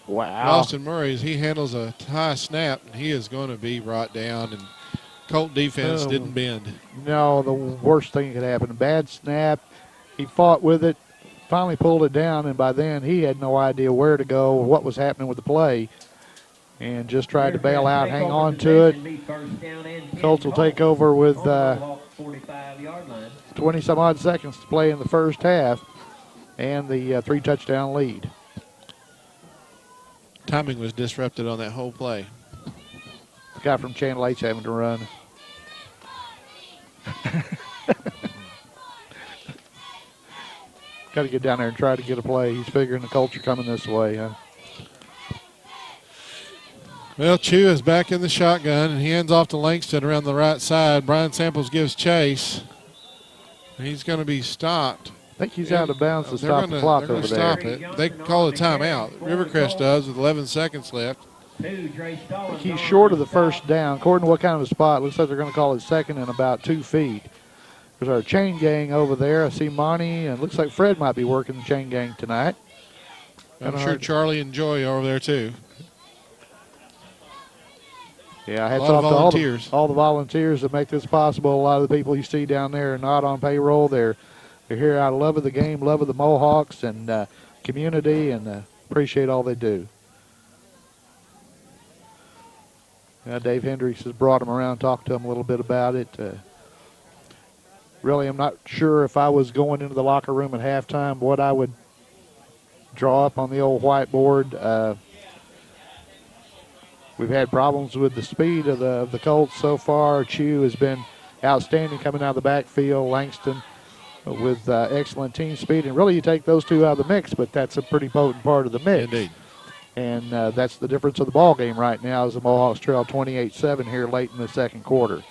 Wow. Austin Murray, as he handles a high snap, and he is going to be brought down, and Colt defense didn't bend. No, the worst thing could happen. Bad snap. He fought with it, finally pulled it down, and by then he had no idea where to go or what was happening with the play, and just tried to bail out, hang on to it. Colts will take over with 20-some-odd seconds to play in the first half and the 3-touchdown lead. Timing was disrupted on that whole play. The guy from Channel 8's having to run. got to get down there and try to get a play. He's figuring the Colts are coming this way. Huh? Well, Chew is back in the shotgun, and he hands off to Langston around the right side. Brian Samples gives chase. He's going to be stopped. I think he's out of bounds to stop the clock over there. Stop it. They call a timeout. Rivercrest does with 11 seconds left. I think he's short of the first down. According to what kind of a spot, looks like they're going to call it second and about 2 feet. There's our chain gang over there. I see Monty, and it looks like Fred might be working the chain gang tonight. I'm sure Charlie and Joy are over there too. Yeah, hats off to all the volunteers that make this possible. A lot of the people you see down there are not on payroll. They're here out of love of the game, love of the Mohawks and community, and appreciate all they do. Dave Hendricks has brought them around, talked to them a little bit about it. Really, I'm not sure if I was going into the locker room at halftime what I would draw up on the old whiteboard. We've had problems with the speed of the Colts so far. Chew has been outstanding coming out of the backfield. Langston with excellent team speed. And really, you take those two out of the mix, but that's a pretty potent part of the mix. Indeed. And that's the difference of the ball game right now as the Mohawks trail 28-7 here late in the second quarter.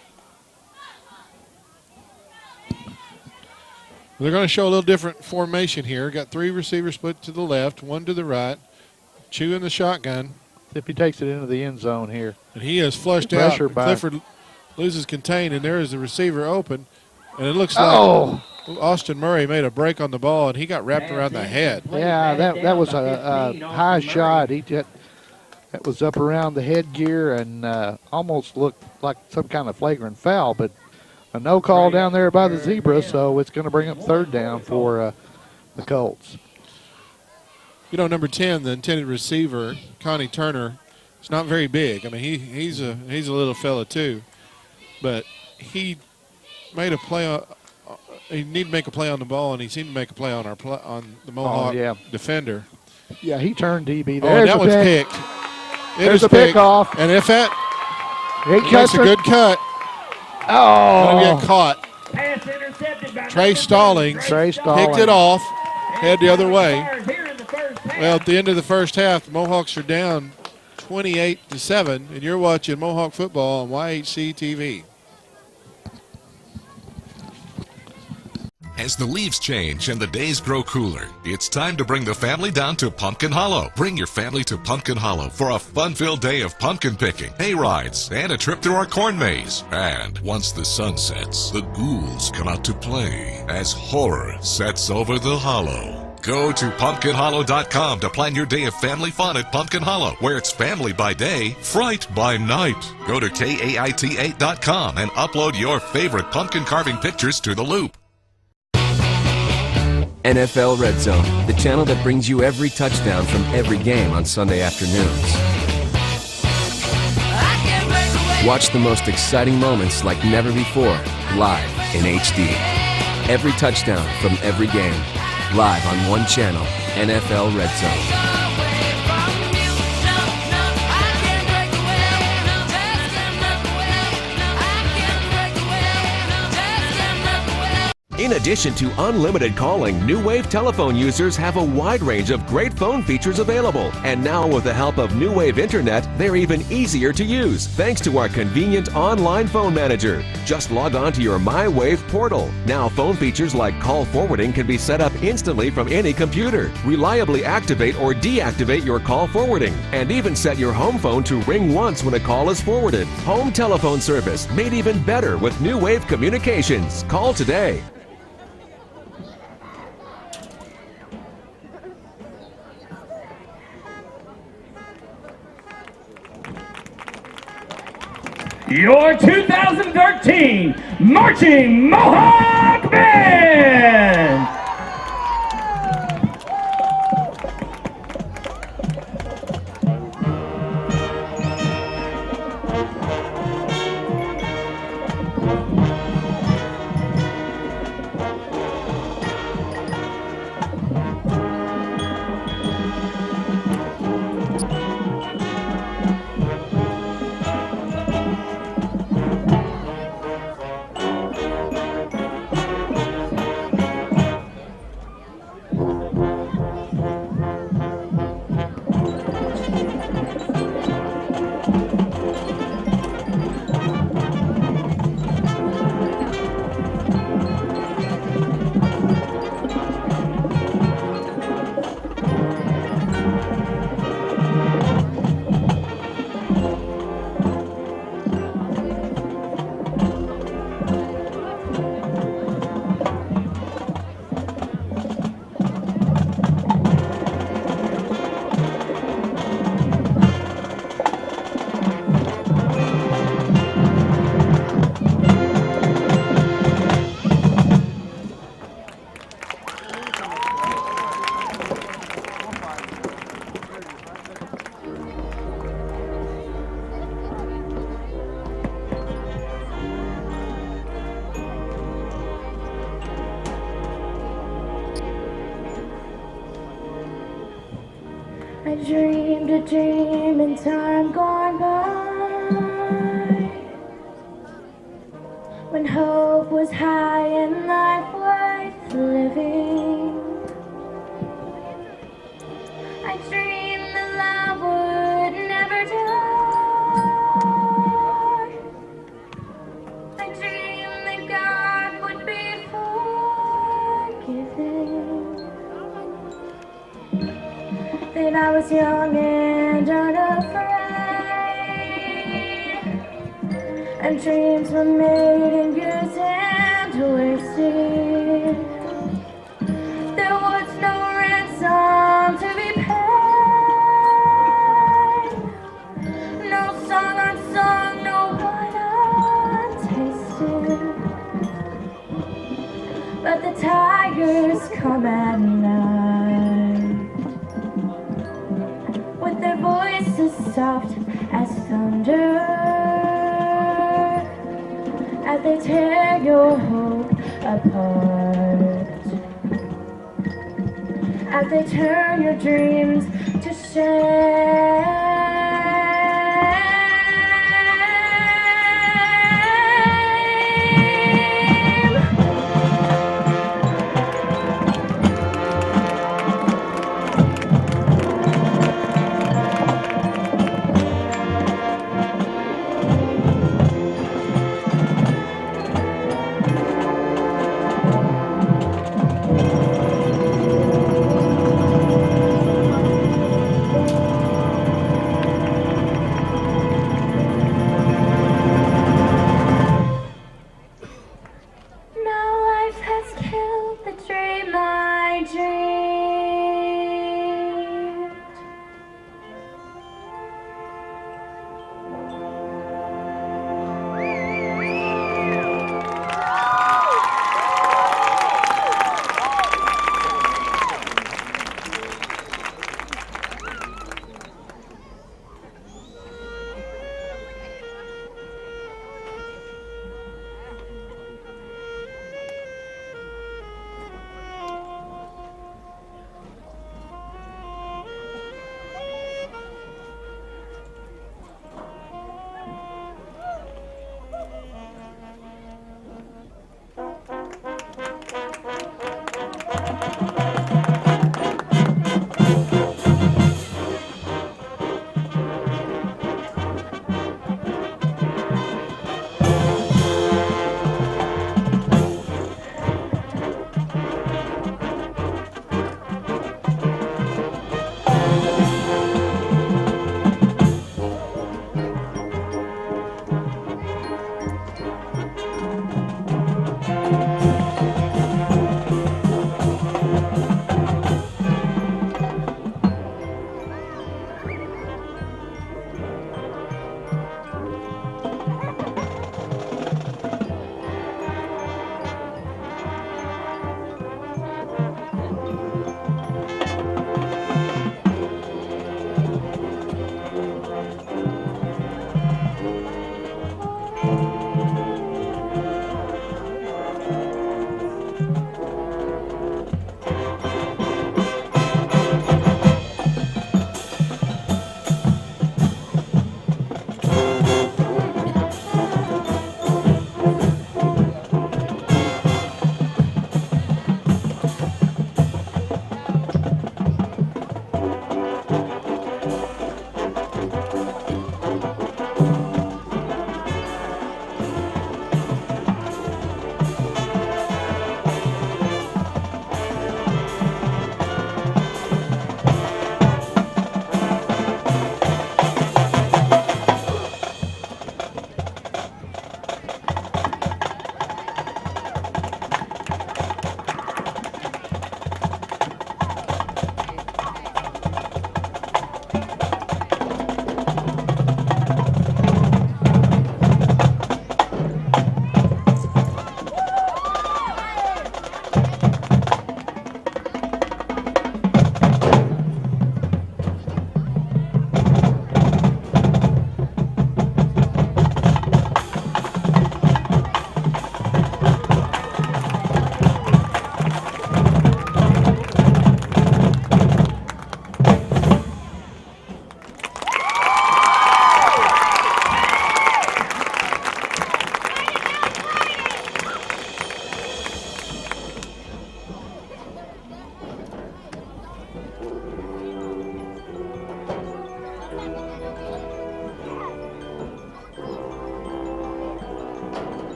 They're going to show a little different formation here. Got 3 receivers split to the left, 1 to the right. Chew in the shotgun. If he takes it into the end zone here. And he is flushed out. Clifford loses contain, and there is the receiver open. And it looks like Austin Murray made a break on the ball, and he got wrapped around the head. Yeah, that was a high shot. That was up around the headgear and almost looked like some kind of flagrant foul, but a no call down there by the zebra, so it's going to bring up third down for the Colts. You know, number 10, the intended receiver, Connie Turner, is not very big. I mean, he's a little fella too, but he made a play. He needed to make a play on the ball, and he seemed to make a play on the Mohawk defender. Yeah, he turned DB. There's that one's picked. There's a pick off. And if that makes a good cut, going to get caught. Pass intercepted by Trey Stallings picked it off, head the other way. Well, at the end of the first half, the Mohawks are down 28-7, and you're watching Mohawk football on YHC TV. As the leaves change and the days grow cooler, it's time to bring the family down to Pumpkin Hollow. Bring your family to Pumpkin Hollow for a fun-filled day of pumpkin picking, hay rides, and a trip through our corn maze. And once the sun sets, the ghouls come out to play as horror sets over the hollow. Go to pumpkinhollow.com to plan your day of family fun at Pumpkin Hollow, where it's family by day, fright by night. Go to KAIT8.com and upload your favorite pumpkin carving pictures to the loop. NFL Red Zone, the channel that brings you every touchdown from every game on Sunday afternoons. Watch the most exciting moments like never before, live in HD. Every touchdown from every game, live on one channel, NFL Red Zone. In addition to unlimited calling, New Wave telephone users have a wide range of great phone features available. And now with the help of New Wave Internet, they're even easier to use thanks to our convenient online phone manager. Just log on to your MyWave portal. Now phone features like call forwarding can be set up instantly from any computer. Reliably activate or deactivate your call forwarding. And even set your home phone to ring once when a call is forwarded. Home telephone service made even better with New Wave Communications. Call today. Your 2013 Marching Mohawk Band! dreamed a dream in time gone by, when hope was high and life worth living. I dreamed that love would never die. I dreamed that God would be forgiving, that I was young and unafraid, and dreams were made and used and wasted. There was no ransom to be paid, no song unsung, no wine untasted. But the tigers come at night, with their voices soft as thunder, as they tear your hope apart, as they turn your dreams to shame.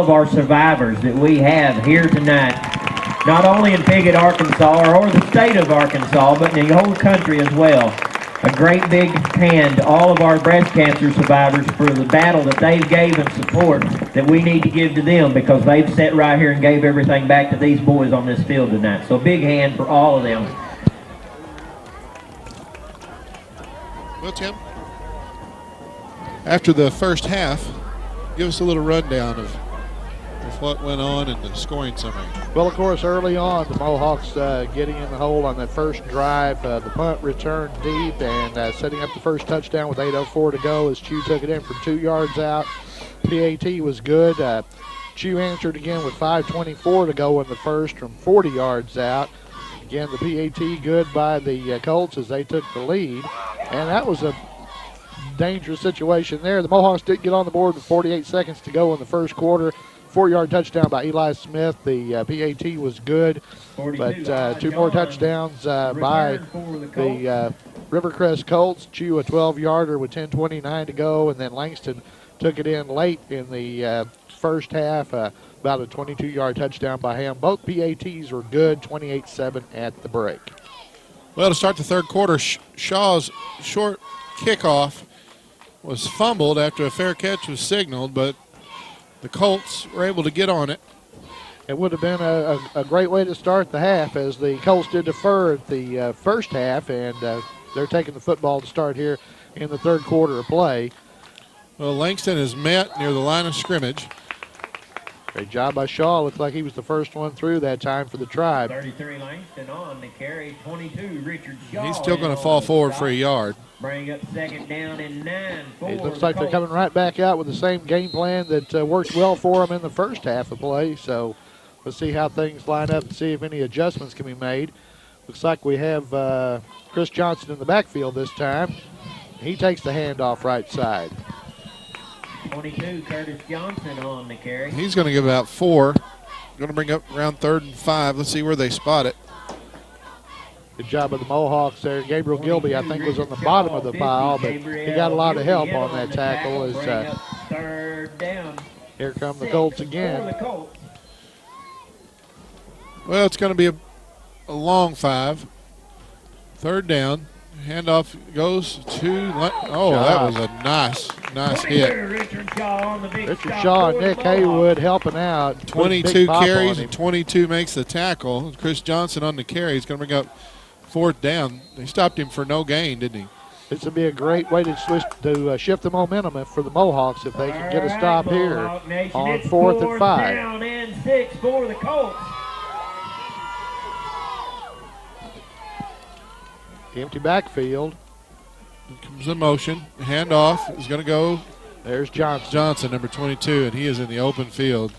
of our survivors that we have here tonight, not only in Piggott, Arkansas, or the state of Arkansas, but in the whole country as well. A great big hand to all of our breast cancer survivors for the battle that they've gave and support that we need to give to them, because they've sat right here and gave everything back to these boys on this field tonight. So a big hand for all of them. Well, Tim, after the first half, give us a little rundown of what went on in the scoring summary. Well, of course, early on, the Mohawks getting in the hole on that first drive. The punt returned deep and setting up the first touchdown with 8:04 to go as Chew took it in for 2 yards out. PAT was good. Chew answered again with 5:24 to go in the first from 40 yards out. Again, the PAT good by the Colts as they took the lead. And that was a dangerous situation there. The Mohawks did get on the board with 48 seconds to go in the first quarter. 4-yard touchdown by Eli Smith. The PAT was good, but 2 more touchdowns by the Rivercrest Colts. Chew a 12-yarder with 10:29 to go, and then Langston took it in late in the first half, about a 22-yard touchdown by him. Both PATs were good, 28-7 at the break. Well, to start the third quarter, Shaw's short kickoff was fumbled after a fair catch was signaled, but the Colts were able to get on it. It would have been a great way to start the half, as the Colts did defer at the first half, and they're taking the football to start here in the third quarter of play. Well, Langston is met near the line of scrimmage. Great job by Shaw. Looks like he was the first one through that time for the Tribe. 33 Langston on the carry. 22 Richard Shaw. He's still going to fall forward for a yard. Bring up second down and 9. It looks like they're coming right back out with the same game plan that worked well for them in the first half of play. So let's see how things line up and see if any adjustments can be made. Looks like we have Chris Johnson in the backfield this time. He takes the handoff right side. 22, Curtis Johnson on the carry. He's going to give about 4. Going to bring up around 3rd and 5. Let's see where they spot it. Good job of the Mohawks there. Gabriel Gilby, I think, was on the bottom of the pile, but he got a lot of help on that tackle. As third down. Here come the Colts again. Well, it's going to be a long 5. 3rd down. Handoff goes to, that was a nice hit. Richard Shaw and Nick Haywood helping out. 22 carries and 22 makes the tackle. Chris Johnson on the carry. He's going to bring up 4th down. They stopped him for no gain, didn't he? This would be a great way to shift the momentum for the Mohawks if they can get a stop here on 4th and 5. Down and 6 for the Colts. Empty backfield. Here comes the motion. The handoff is going to go. There's Johnson. Johnson, number 22, and he is in the open field.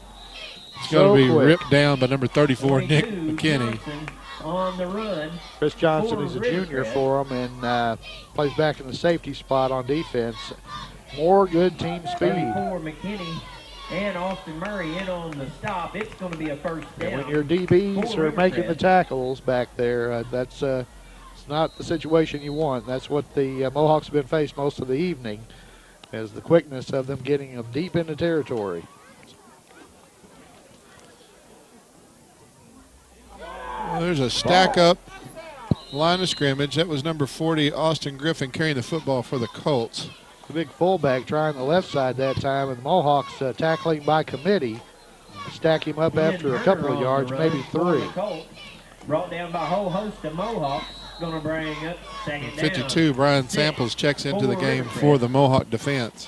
It's going to be ripped down by number 34, Nick McKinney. On the run. Chris Johnson is a junior for him and plays back in the safety spot on defense. More good team speed. 34 McKinney and Austin Murray in on the stop. It's going to be a first down. And when your DBs are making the tackles back there, that's it's not the situation you want. That's what the Mohawks have been faced most of the evening, is the quickness of them getting them deep into territory. Well, there's a stack up line of scrimmage. That was number 40, Austin Griffin, carrying the football for the Colts. The big fullback trying the left side that time, and the Mohawks tackling by committee. Stack him up after a couple of yards, maybe 3. Brought down by a whole host of Mohawks. Going to bring up second down. 52, Brian Samples checks into the game for the Mohawk defense.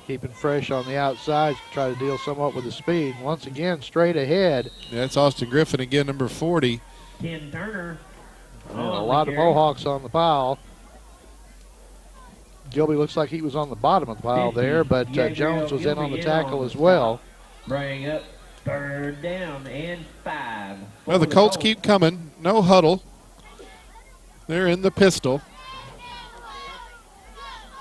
Keeping fresh on the outside to try to deal somewhat with the speed. Once again, straight ahead. Yeah, that's Austin Griffin again, number 40. Ken Turner. And a lot of Mohawks on the pile. Gilby looks like he was on the bottom of the pile there, but Jones was in on the tackle as well. Bring up 3rd down and 5. Well, the Colts keep coming. No huddle. They're in the pistol.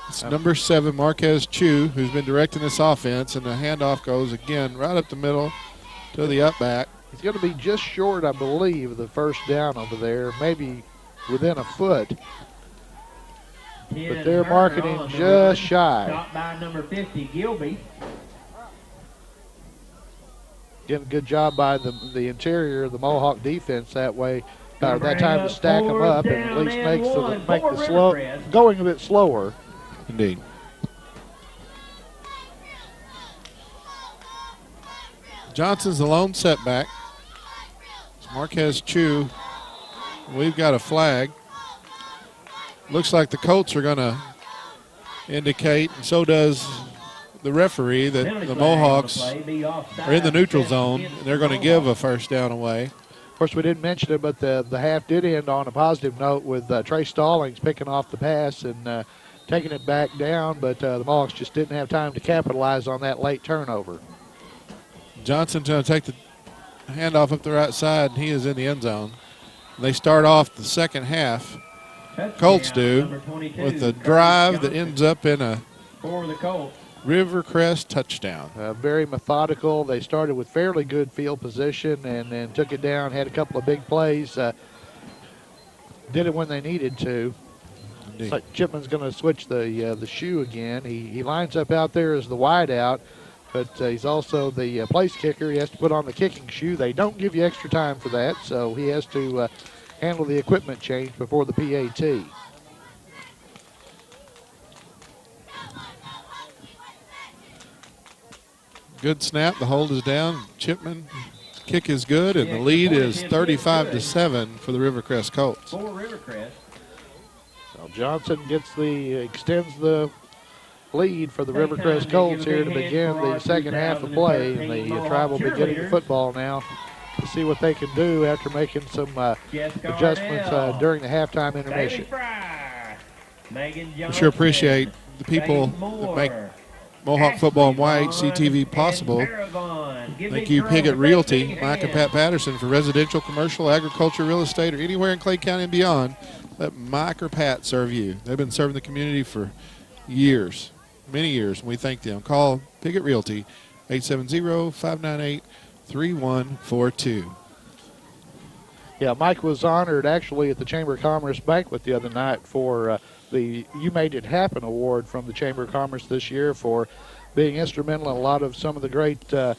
It's number 7, Marquez Chew, who's been directing this offense, and the handoff goes again right up the middle to the up back. He's going to be just short, I believe, of the first down over there, maybe within a foot. But they're marking him just shy. Shot by number 50, Gilby. Again, good job by the interior of the Mohawk defense that way. That time to stack them up and at least make the going a bit slower. Indeed. Johnson's the lone setback. It's Marquez Chu. We've got a flag. Looks like the Colts are going to indicate, and so does the referee, that the Mohawks are in the neutral zone, and they're going to give a first down away. Of course, we didn't mention it, but the half did end on a positive note with Trey Stallings picking off the pass and taking it back down, but the Mohawks just didn't have time to capitalize on that late turnover. Johnson's going to take the handoff up the right side, and he is in the end zone. They start off the second half, Colts do, with a drive that ends up in a Rivercrest touchdown. Very methodical. They started with fairly good field position and then took it down, had a couple of big plays, did it when they needed to. It's like Chipman's going to switch the shoe again. He lines up out there as the wide out, but he's also the place kicker. He has to put on the kicking shoe. They don't give you extra time for that, so he has to handle the equipment change before the PAT. Good snap. The hold is down. Chipman kick is good, and the lead is 35-7 for the Rivercrest Colts. For Rivercrest. Well, Johnson extends the lead for the Rivercrest Colts here to begin the second half of play, and the Tribe will be getting the football now to see what they can do after making some adjustments during the halftime intermission. I sure appreciate the people that make Mohawk Football and YHC-TV possible. Thank you, Piggott Realty, Mike and Pat Patterson, for residential, commercial, agriculture, real estate, or anywhere in Clay County and beyond. Let Mike or Pat serve you. They've been serving the community for years, many years, and we thank them. Call Piggott Realty, 870-598-3142. Yeah, Mike was honored actually at the Chamber of Commerce banquet the other night for the You Made It Happen award from the Chamber of Commerce this year for being instrumental in a lot of some of the great things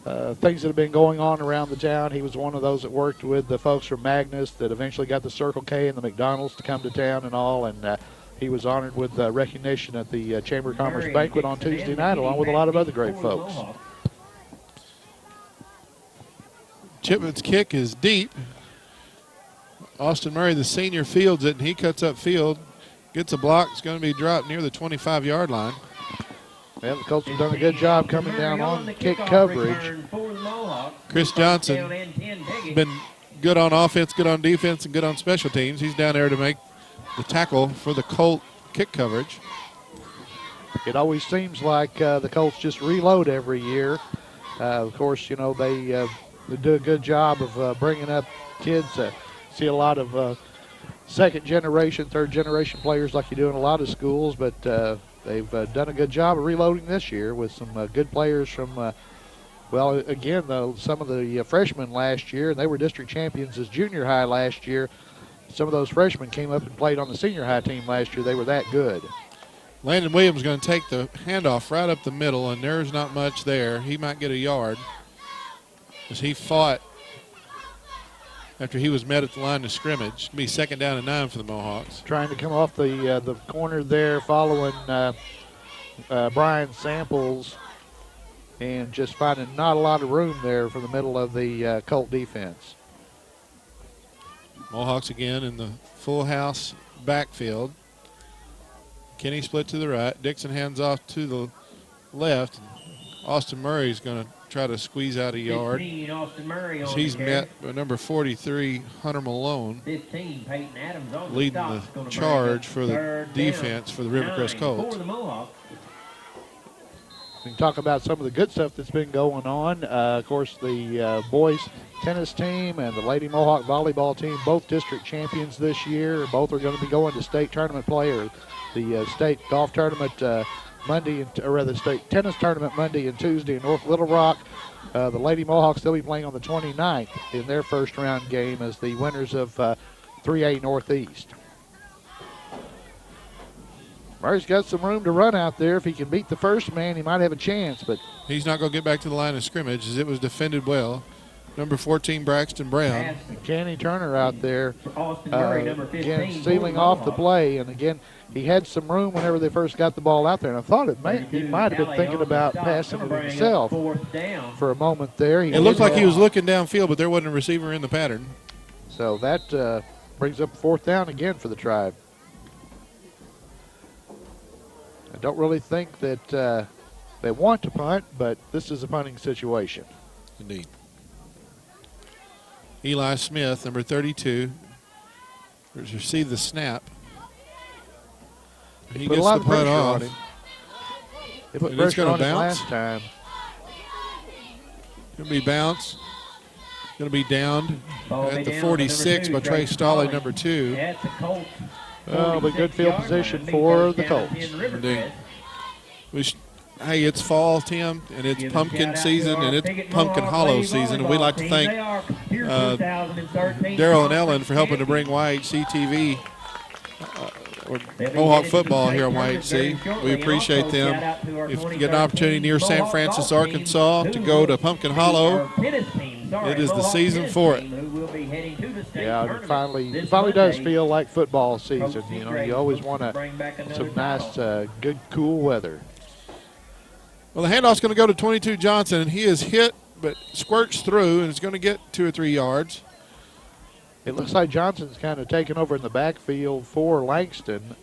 that have been going on around the town. He was one of those that worked with the folks from Magnus that eventually got the Circle K and the McDonald's to come to town and all, and he was honored with recognition at the Chamber of Commerce banquet on Tuesday night, along with a lot of other great folks. Chipman's kick is deep. Austin Murray, the senior, fields it, and he cuts up field, gets a block. It's going to be dropped near the 25-yard line. Well, the Colts have done a good job coming down on the kick coverage. Chris Johnson has been good on offense, good on defense, and good on special teams. He's down there to make the tackle for the Colt kick coverage. It always seems like the Colts just reload every year. Of course, you know, they do a good job of bringing up kids. See a lot of second generation, third generation players like you do in a lot of schools, but they've done a good job of reloading this year with some good players from, well, again, some of the freshmen last year, and they were district champions as junior high last year. Some of those freshmen came up and played on the senior high team last year. They were that good. Landon Williams is going to take the handoff right up the middle, and there's not much there. He might get a yard as he fought after he was met at the line of scrimmage. It's going to be 2nd down and 9 for the Mohawks. Trying to come off the corner there following Brian Samples and just finding not a lot of room there for the middle of the Colt defense. Mohawks again in the full house backfield. Kenny split to the right. Dixon hands off to the left. Austin Murray is going to try to squeeze out a yard. He's met by number 43, Hunter Malone, 15, Peyton Adams on leading the charge for the defense for the Rivercrest Colts. We can talk about some of the good stuff that's been going on. Of course, the boys tennis team and the Lady Mohawk volleyball team, both district champions this year. Both are going to be going to state tournament play, or the state golf tournament Monday, or rather state tennis tournament Monday and Tuesday in North Little Rock. The Lady Mohawks, they'll be playing on the 29th in their first round game as the winners of 3A Northeast. Murray's got some room to run out there. If he can beat the first man, he might have a chance. But he's not going to get back to the line of scrimmage as it was defended well. Number 14, Braxton Brown. Kenny Turner out there, number 15, again, sealing off the play. And again, he had some room whenever they first got the ball out there. And I thought he might have been thinking about passing it himself for a moment there. It looked like he was looking downfield, but there wasn't a receiver in the pattern. So that brings up 4th down again for the Tribe. I don't really think that they want to punt, but this is a punting situation. Indeed. Eli Smith, number 32, received the snap. He put gets a lot the of punt pressure off. on him. He put And it's pressure going on to him bounce. last time. Going to be bounce. Going to be downed at the down 46 by Trey Stolle, number 2. At the Colts. Oh, but good field position for the Colts. Indeed. Hey, it's fall, Tim, and it's pumpkin season, and it's Pumpkin Hollow season, and we'd like to thank Daryl and Ellen for helping to bring YHC TV, Mohawk football here on YHC. We appreciate them. If you get an opportunity near San Francisco, Arkansas, to go to Pumpkin Hollow, it is the season for it. Yeah, it finally does feel like football season. You know, you always want some nice, good, cool weather. Well, the handoff's going to go to 22 Johnson, and he is hit but squirts through, and it's going to get 2 or 3 yards. It looks like Johnson's kind of taken over in the backfield for Langston.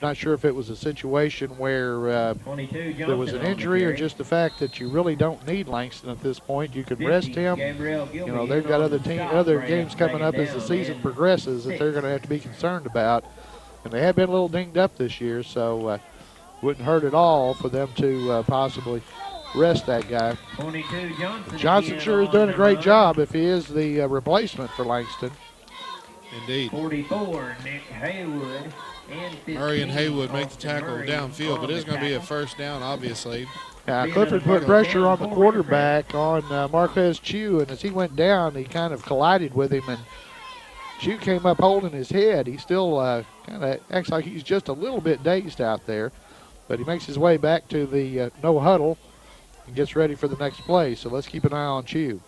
Not sure if it was a situation where there was an injury or just the fact that you really don't need Langston at this point. You can rest him. You know, they've got other games coming up as the season progresses that they're going to have to be concerned about. And they have been a little dinged up this year, so wouldn't hurt at all for them to possibly rest that guy. 22 Johnson sure is doing a great job if he is the replacement for Langston. Indeed. 44, Nick Haywood. Murray and Haywood make the tackle downfield, but it is going to be a first down, obviously. Clifford put pressure on the quarterback, on Marquez Chew, and as he went down, he kind of collided with him, and Chew came up holding his head. He still kind of acts like he's just a little bit dazed out there, but he makes his way back to the no huddle and gets ready for the next play, so let's keep an eye on Chew.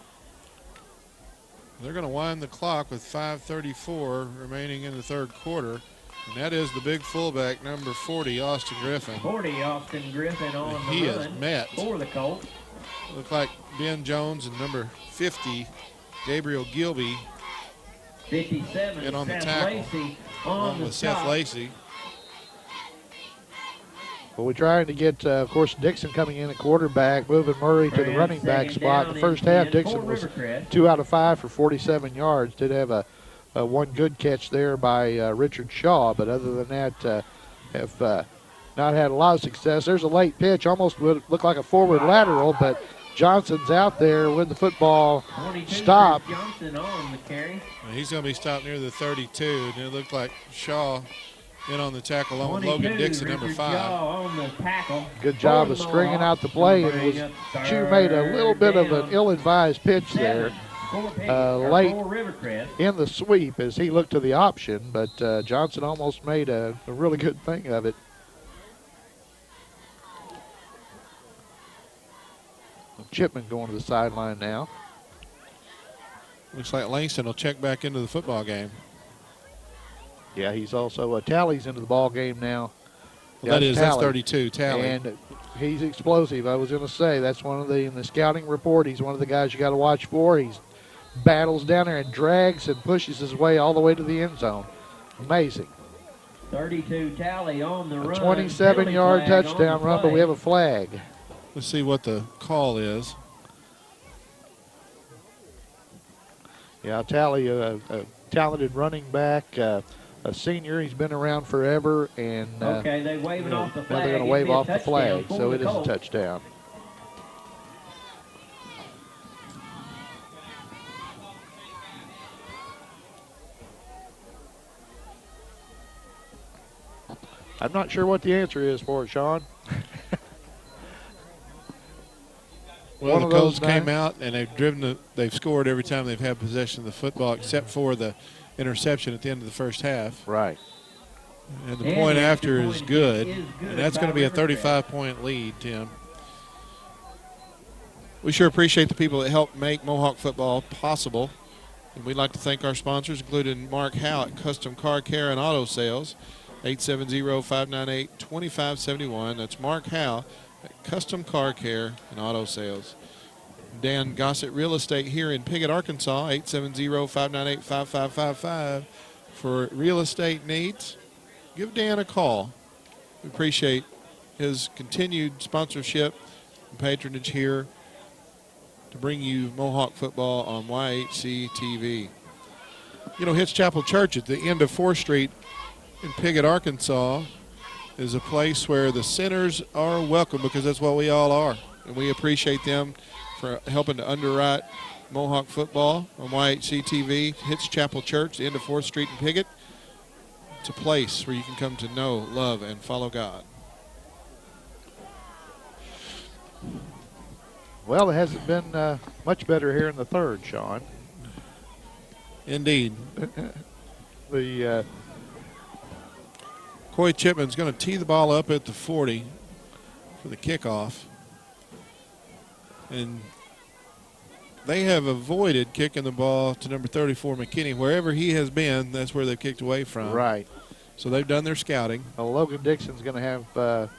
They're going to wind the clock with 5:34 remaining in the third quarter. And that is the big fullback, number 40, Austin Griffin. 40, Austin Griffin on the he run is met. for the Colts. Look like Ben Jones and number 50, Gabriel Gilby, 57, in on the Seth tackle, Lacey along with Seth Lacey. Well, we're trying to get, of course, Dixon coming in at quarterback, moving Murray to the running back spot. The first half, Dixon was 2 out of 5 for 47 yards. Did have a one good catch there by Richard Shaw, but other than that, have not had a lot of success. There's a late pitch, almost would look like a forward lateral, but Johnson's out there with the football stopped. Johnson on the carry. He's going to be stopped near the 32, and it looked like Shaw in on the tackle along with Logan Dixon, number 5. On the tackle. Good job of stringing out the play, and Chew made a little bit of an ill-advised pitch there. Late in the sweep as he looked to the option, but Johnson almost made a really good thing of it. Chipman going to the sideline now. Looks like Langston will check back into the football game. Yeah, he's also Talley's into the ball game now. Well, that's 32, Talley. And he's explosive. I was going to say that's one of in the scouting report, he's one of the guys you got to watch for. He's battles down there and drags and pushes his way all the way to the end zone. Amazing. 32 Talley on the run. 27-yard touchdown run, but we have a flag. Let's see what the call is. Yeah, Talley, a talented running back, a senior. He's been around forever, and okay, they waving off the flag. now they're going to wave off the flag, so it is a touchdown. I'm not sure what the answer is for it, Sean. Well, the Colts came out and they've scored every time they've had possession of the football, except for the interception at the end of the first half. Right. And the point after is good. And that's going to be a 35-point lead, Tim. We sure appreciate the people that help make Mohawk football possible. And we'd like to thank our sponsors, including Mark Howe at Custom Car Care and Auto Sales, 870-598-2571. That's Mark Howe at Custom Car Care and Auto Sales. Dan Gossett Real Estate here in Piggott, Arkansas, 870-598-5555. For real estate needs, give Dan a call. We appreciate his continued sponsorship and patronage here to bring you Mohawk football on YHC TV. You know, Hitch Chapel Church at the end of 4th Street in Piggott, Arkansas is a place where the sinners are welcome, because that's what we all are. And we appreciate them for helping to underwrite Mohawk football on YHC TV. Hitch Chapel Church, the end of 4th Street in Piggott. It's a place where you can come to know, love, and follow God. Well, it hasn't been much better here in the 3rd, Sean. Indeed. Coy Chipman's going to tee the ball up at the 40 for the kickoff. And they have avoided kicking the ball to number 34, McKinney. Wherever he has been, that's where they've kicked away from. Right. So they've done their scouting. Well, Logan Dixon's going to have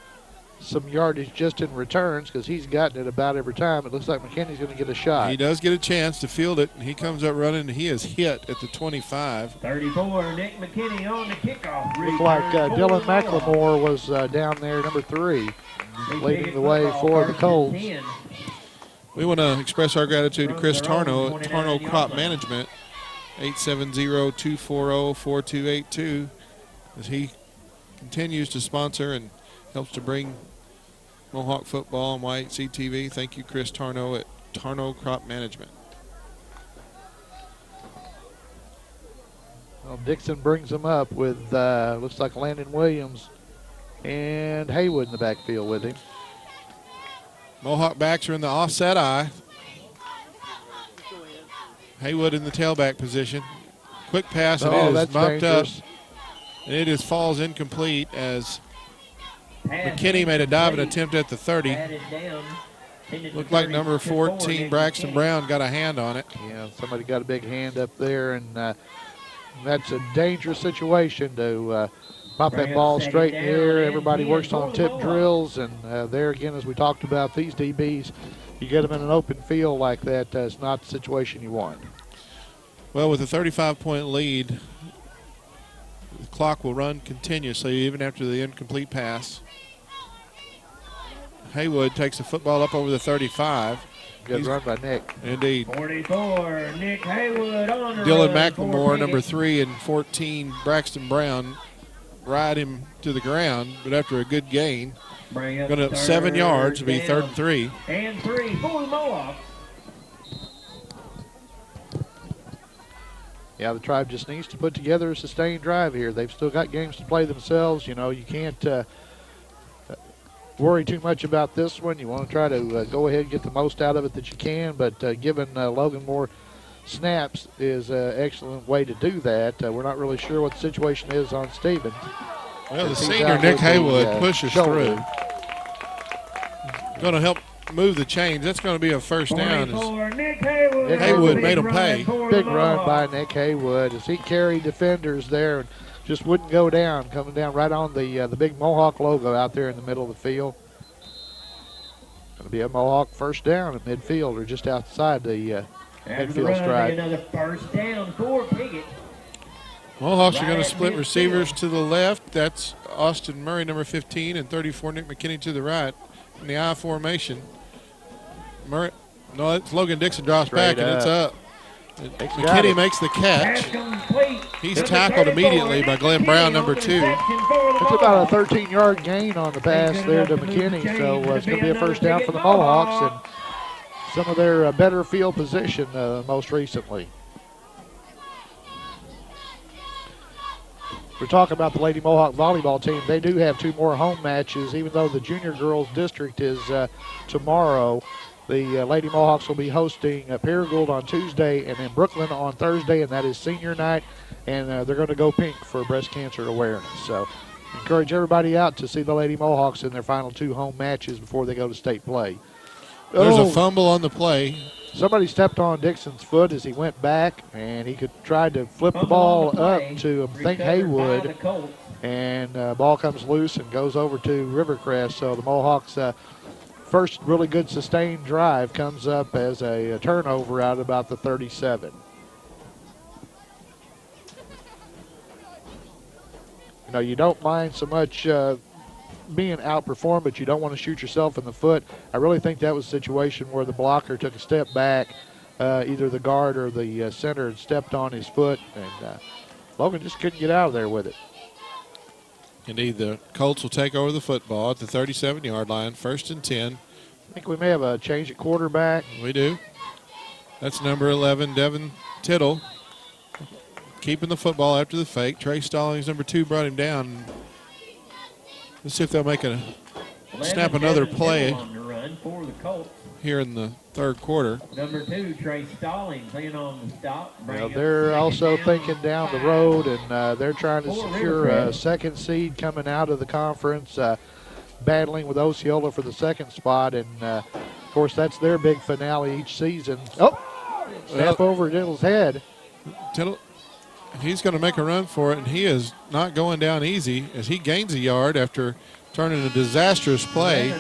some yardage just in returns, because he's gotten it about every time. It looks like McKinney's going to get a shot. He does get a chance to field it, and he comes up running, and he is hit at the 25. 34, Nick McKinney on the kickoff. Looks like Dylan McLemore was down there, number 3, leading the way for the Colts. We want to express our gratitude to Chris Tarno at Tarno Crop Management, 870-240-4282, as he continues to sponsor and helps to bring Mohawk football on YHC TV. Thank you, Chris Tarno at Tarno Crop Management. Well, Dixon brings them up with, looks like Landon Williams and Haywood in the backfield with him. Mohawk backs are in the offset eye. Haywood in the tailback position. Quick pass, and it is mopped up. And it is falls incomplete as McKinney made a diving attempt at the 30. Looked like number 14, Braxton Brown, got a hand on it. Yeah, somebody got a big hand up there, and that's a dangerous situation to pop that ball straight in the air. Everybody works on tip drills, and there again, as we talked about, these DBs, you get them in an open field like that, it's not the situation you want. Well, with a 35-point lead, the clock will run continuously even after the incomplete pass. Haywood takes the football up over the 35. Good run by Nick. Indeed. 44, Nick Haywood on the Dylan McLemore, number 3, and 14, Braxton Brown, ride him to the ground, but after a good gain, going up 7 yards to be 3rd and 3. And 3 for the Mohawks. Yeah, the Tribe just needs to put together a sustained drive here. They've still got games to play themselves. You know, you can't worry too much about this one. You want to try to go ahead and get the most out of it that you can, but giving Logan more snaps is an excellent way to do that. We're not really sure what the situation is on Stevens. Well, the senior Nick Haywood pushes through. Going to help move the chains. That's going to be a first down. Nick Haywood. Haywood made him pay. Big run by Nick Haywood as he carried defenders there and just wouldn't go down, coming down right on the big Mohawk logo out there in the middle of the field. Going to be a Mohawk first down at midfield or just outside the midfield stripe. Another first down for Piggott. Mohawks are going to split receivers to the left. That's Austin Murray, number 15, and 34, Nick McKinney to the right in the I formation. Murray, no, it's Logan Dixon drops back, and it's up. McKinney makes the catch. He's tackled immediately by Glenn Brown, number 2. It's about a 13-yard gain on the pass there to McKinney, so it's going to be a first down for the Mohawks and some of their better field position most recently. We're talking about the Lady Mohawk volleyball team. They do have 2 more home matches, even though the junior girls district is tomorrow. The Lady Mohawks will be hosting Paragould on Tuesday and then Brooklyn on Thursday, and that is senior night. And they're going to go pink for breast cancer awareness. So encourage everybody out to see the Lady Mohawks in their final 2 home matches before they go to state play. There's a fumble on the play. Somebody stepped on Dixon's foot as he went back, and he tried to flip the ball up to, I think, Haywood. And ball comes loose and goes over to Rivercrest. So the Mohawks' first really good sustained drive comes up as a turnover out about the 37. You know, you don't mind so much being outperformed, but you don't want to shoot yourself in the foot. I really think that was a situation where the blocker took a step back. Either the guard or the center had stepped on his foot, and Logan just couldn't get out of there with it. Indeed, the Colts will take over the football at the 37-yard line, 1st and 10. I think we may have a change at quarterback. We do. That's number 11, Devin Tittle, keeping the football after the fake. Trey Stallings, number 2, brought him down. Let's see if they'll make snap another play on the run for the Colts. Here in the 3rd quarter. Number 2, Trey Stallings, in on the stop. Well, they're also thinking down the road, and they're trying to secure a 2nd seed coming out of the conference, battling with Osceola for the 2nd spot. And, of course, that's their big finale each season. Oh, snap over Tittle's head. Tittle, he's going to make a run for it, and he is not going down easy as he gains a yard after turning a disastrous play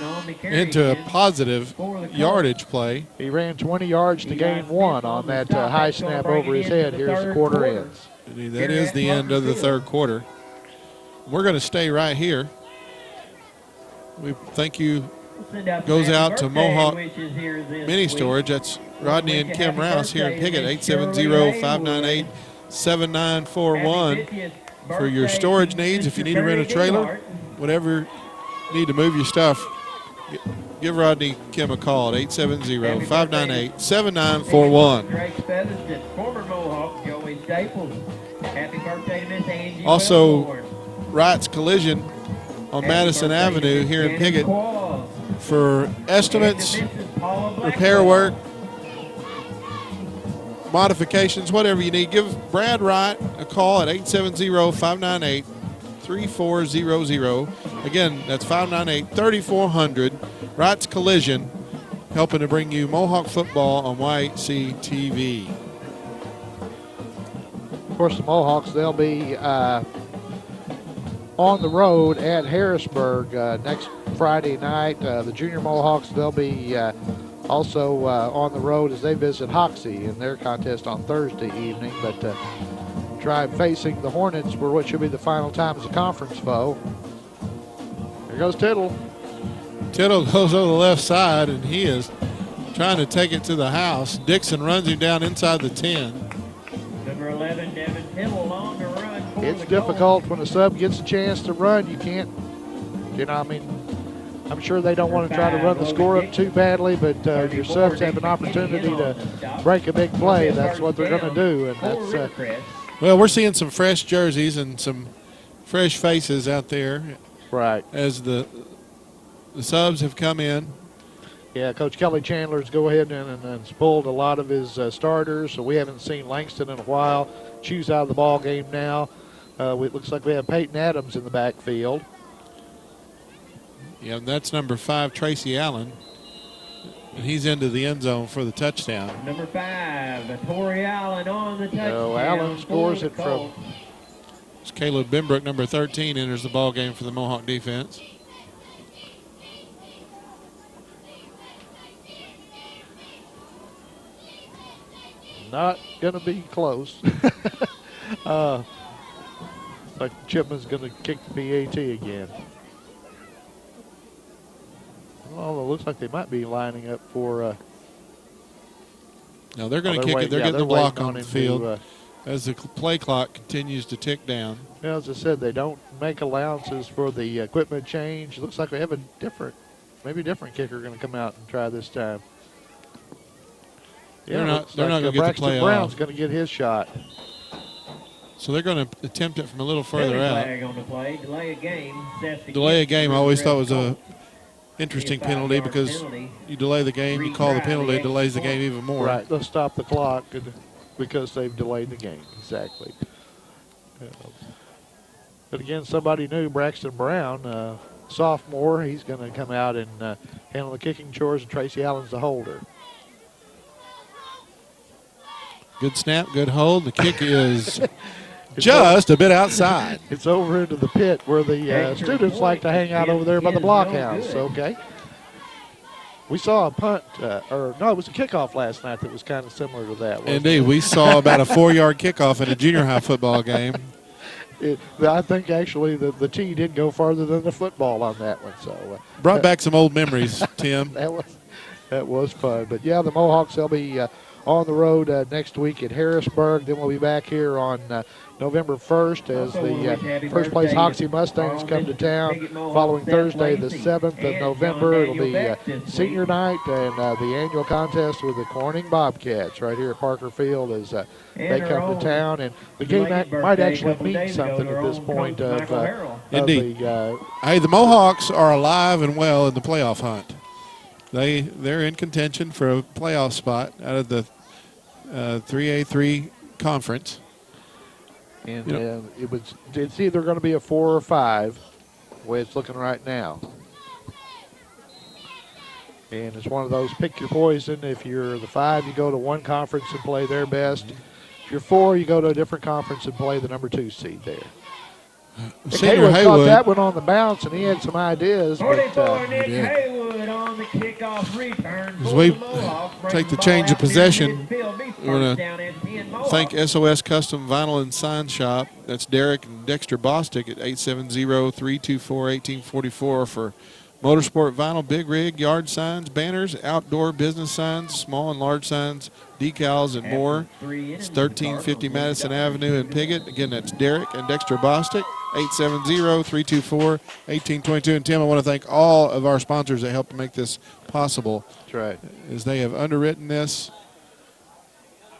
into a positive yardage play. He ran 20 yards to gain 1 on that high snap over his head. Here's the quarter ends. That is the end of the 3rd quarter. We're going to stay right here. We thank you goes out to Mohawk Mini Storage. That's Rodney and Kim Rouse here in Piggott, 870-598-7941 for your storage needs. If you need to rent a trailer, whatever you need to move your stuff, give Rodney Kim a call at 870-598-7941. Also, Wright's Collision on Madison Avenue here in Piggott for estimates, repair work, modifications, whatever you need. Give Brad Wright a call at 870-598-3400. Again, that's 598-3400. Wright's Collision, helping to bring you Mohawk football on YHC TV. Of course, the Mohawks, they'll be on the road at Harrisburg next Friday night. The Junior Mohawks, they'll be also on the road as they visit Hoxie in their contest on Thursday evening. But Tribe facing the Hornets for what should be the final time as a conference foe. Here goes Tittle. Tittle goes over the left side, and he is trying to take it to the house. Dixon runs him down inside the 10. Number 11, Devin Tittle on the run. It's difficult when a sub gets a chance to run. You can't, I mean, I'm sure they don't want to try to run the score up too badly, but your subs have an opportunity to break a big play. That's what they're going to do, and that's. Well, we're seeing some fresh jerseys and some fresh faces out there. Right. As the subs have come in. Yeah, Coach Kelly Chandler's go ahead and pulled a lot of his starters, so we haven't seen Langston in a while. Choose out of the ball game now. It looks like we have Peyton Adams in the backfield. Yeah, and that's number 5, Tracy Allen. And he's into the end zone for the touchdown. Number 5, Tori Allen on the touchdown. So Allen scores it from. It's Caleb Benbrook, number 13, enters the ball game for the Mohawk defense. Not going to be close. Like Chipman's going to kick the PAT again. Well, it looks like they might be lining up for. No, they're going to kick it. They're getting the block on the field as the play clock continues to tick down. Well, as I said, they don't make allowances for the equipment change. It looks like we have a different kicker going to come out and try this time. Yeah, they're not going to get the play Brown's off. going to get his shot. So they're going to attempt it from a little further out. Flag on the play. Delay a game. Delay a game I always thought was a interesting penalty because you delay the game, you call the penalty, it delays the game even more. Right, they'll stop the clock because they've delayed the game. Exactly. But again, somebody new, Braxton Brown, sophomore, he's going to come out and handle the kicking chores, and Tracy Allen's the holder. Good snap, good hold. The kick is just a bit outside. It's over into the pit where the students like to hang out over there by the blockhouse. Okay. We saw a punt, it was a kickoff last night that was kind of similar to that. Indeed, we saw about a 4-yard kickoff in a junior high football game. I think actually the tee did go farther than the football on that one. So brought back some old memories, Tim. that was fun. But yeah, the Mohawks, they'll be on the road next week at Harrisburg. Then we'll be back here on November 1st as the first place Hoxie Mustangs come to town. Following Thursday, the 7th of November, it'll be senior night and the annual contest with the Corning Bobcats right here at Parker Field as they come to town. And the game might actually mean something at this point. Indeed. Hey, the Mohawks are alive and well in the playoff hunt. They're in contention for a playoff spot out of the 3A3 conference. And it's either going to be a 4 or 5, the way it's looking right now. And it's one of those pick your poison. If you're the 5, you go to one conference and play their best. If you're 4, you go to a different conference and play the number 2 seed there. Senior Haywood Haywood caught that one on the bounce, and he had some ideas. 44, Nick Haywood on the kickoff return. As we take the change of possession, we're going to thank SOS Custom Vinyl and Sign Shop. That's Derek and Dexter Bostick at 870-324-1844 for motorsport vinyl, big rig, yard signs, banners, outdoor business signs, small and large signs, decals, and more. It's 1350 Madison Avenue in Piggott. Again, that's Derek and Dexter Bostick, 870-324-1822. And Tim, I want to thank all of our sponsors that helped to make this possible. That's right. As they have underwritten this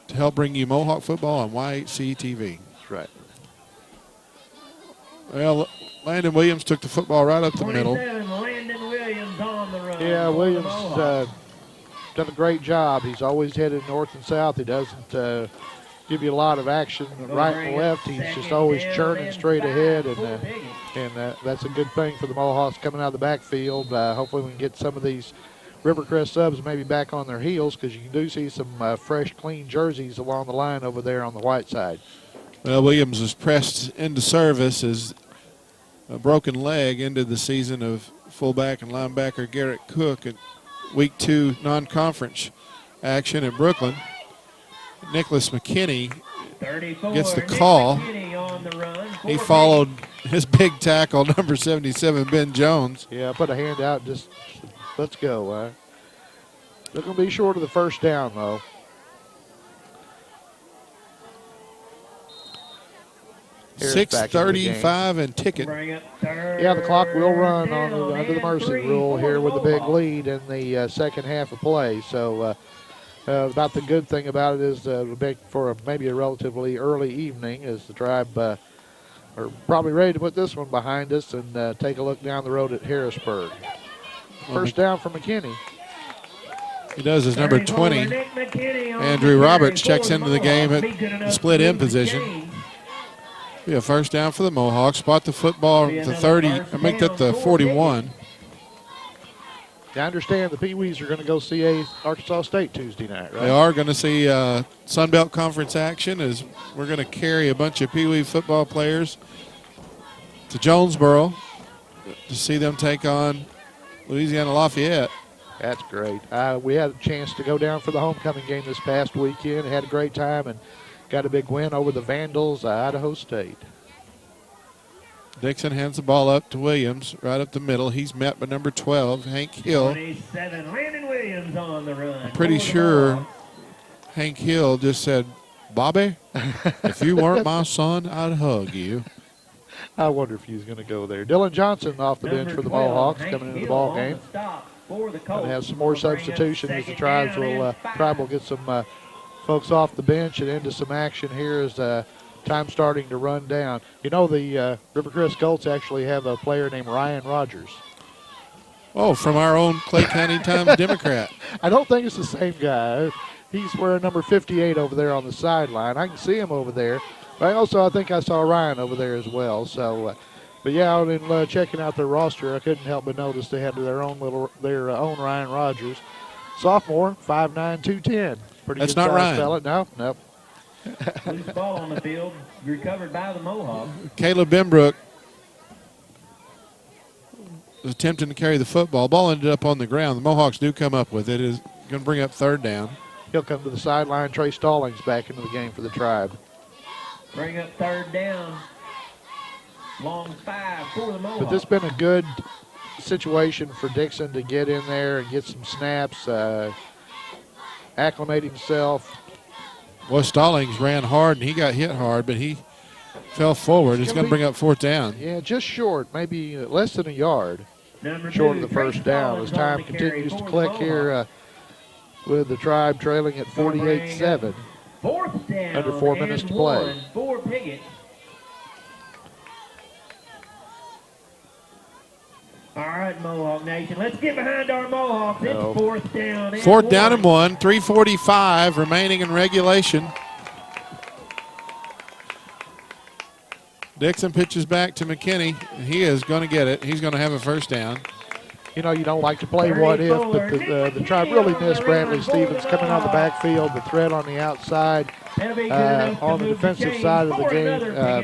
to help bring you Mohawk football on YHC TV. That's right. Well, Landon Williams took the football right up the middle. Landon Williams on the run. Yeah, Williams done a great job. He's always headed north and south. He doesn't give you a lot of action right and left. He's just always churning straight ahead, and that's a good thing for the Mohawks coming out of the backfield. Hopefully we can get some of these Rivercrest subs maybe back on their heels, because you do see some fresh, clean jerseys along the line over there on the white side. Well, Williams was pressed into service as a broken leg ended the season of fullback and linebacker Garrett Cook at Week 2 non-conference action in Brooklyn. Nicholas McKinney gets the call. He followed his big tackle, number 77, Ben Jones. Yeah, put a hand out, just let's go. They're going to be short of the first down, though. 6:35 and ticket. Yeah, the clock will run under the mercy rule here with the big lead in the second half of play. So about the good thing about it is for maybe a relatively early evening, as the Tribe are probably ready to put this one behind us and take a look down the road at Harrisburg. First down for McKinney. He does his number 20. Andrew Roberts checks into the game at the split end position. Be a first down for the Mohawks. Spot the football at the 30, make that the 41. I understand the Pee-wees are going to go see Arkansas State Tuesday night, right? They are going to see Sun Belt Conference action, as we're going to carry a bunch of Pee-wee football players to Jonesboro to see them take on Louisiana Lafayette. That's great. We had a chance to go down for the homecoming game this past weekend. Had a great time and got a big win over the Vandals, Idaho State. Dixon hands the ball up to Williams, right up the middle. He's met by number 12, Hank Hill. 27, Landon Williams on the run. I'm pretty sure Hank Hill just said, "Bobby, if you weren't my son, I'd hug you." I wonder if he's going to go there. Dylan Johnson off the bench for the Mohawks coming into the ball game. Going to have some more substitution as the Tribe will get some folks off the bench and into some action here as time starting to run down. You know, the Rivercrest Colts actually have a player named Ryan Rogers. Oh, from our own Clay County Times Democrat. I don't think it's the same guy. He's wearing number 58 over there on the sideline. I can see him over there. But I think I saw Ryan over there as well. So, but yeah, out in checking out their roster, I couldn't help but notice they had their own Ryan Rogers, sophomore, 5'9", 210. Pretty That's good not size Ryan. fella. No, nope. Loose ball on the field, recovered by the Mohawks. Caleb Benbrook was attempting to carry the football. Ball ended up on the ground. The Mohawks do come up with it. It is going to bring up 3rd down. He'll come to the sideline. Trey Stallings back into the game for the Tribe. Bring up 3rd down. Long 5 for the Mohawks. But this has been a good situation for Dixon to get in there and get some snaps, acclimate himself. Well, Stallings ran hard, and he got hit hard, but he fell forward. It's going to bring up 4th down. Yeah, just short, maybe less than a yard Number short 2, of the first down as time continues to click here with the Tribe trailing at 48-7. 4th down Under 4 minutes to play. For Piggott. All right, Mohawk Nation, let's get behind our Mohawks. It's 4th down. 4th down and 1, 3:45 remaining in regulation. Dixon pitches back to McKinney. He is going to get it. He's going to have a 1st down. You know, you don't like to play what if, but the Tribe really missed Bradley Stevens coming out of the backfield, the threat on the outside, on the defensive side of the game.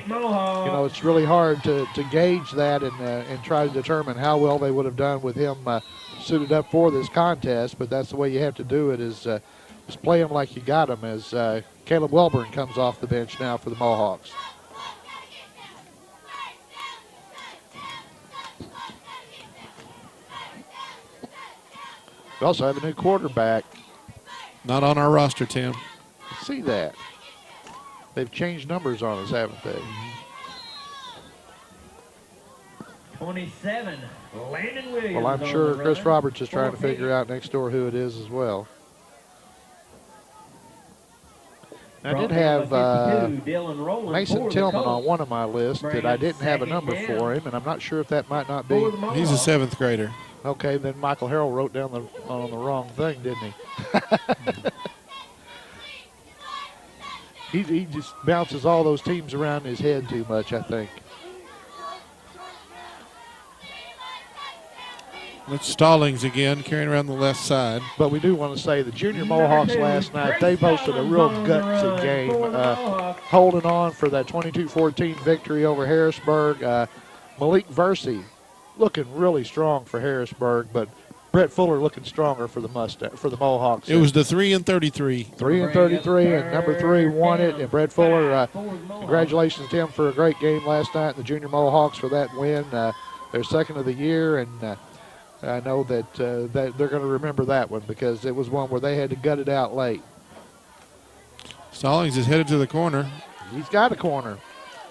You know, it's really hard to gauge that and try to determine how well they would have done with him suited up for this contest, but that's the way you have to do it is play him like you got him as Caleb Welburn comes off the bench now for the Mohawks. We also have a new quarterback. Not on our roster, Tim. See that. They've changed numbers on us, haven't they? 27, Landon Williams. Well, I'm sure Chris Roberts is trying to figure out next door who it is as well. I did have Mason Tillman on one of my lists that I didn't have a number for him, and I'm not sure if that might not be. He's a 7th grader. Okay, then Michael Harrell wrote down on the wrong thing, didn't he? He just bounces all those teams around in his head too much, I think. That's Stallings again, carrying around the left side. But we do want to say the junior Mohawks last night, they posted a real gutsy game, holding on for that 22-14 victory over Harrisburg. Malik Versey looking really strong for Harrisburg, but Brett Fuller looking stronger for the Mohawks. It was the 3-33. 3-33, and number 3 won it. And Brett Fuller, congratulations to him for a great game last night. And the junior Mohawks for that win, their 2nd of the year, and I know that they're going to remember that one because it was one where they had to gut it out late. Stallings is headed to the corner. He's got a corner.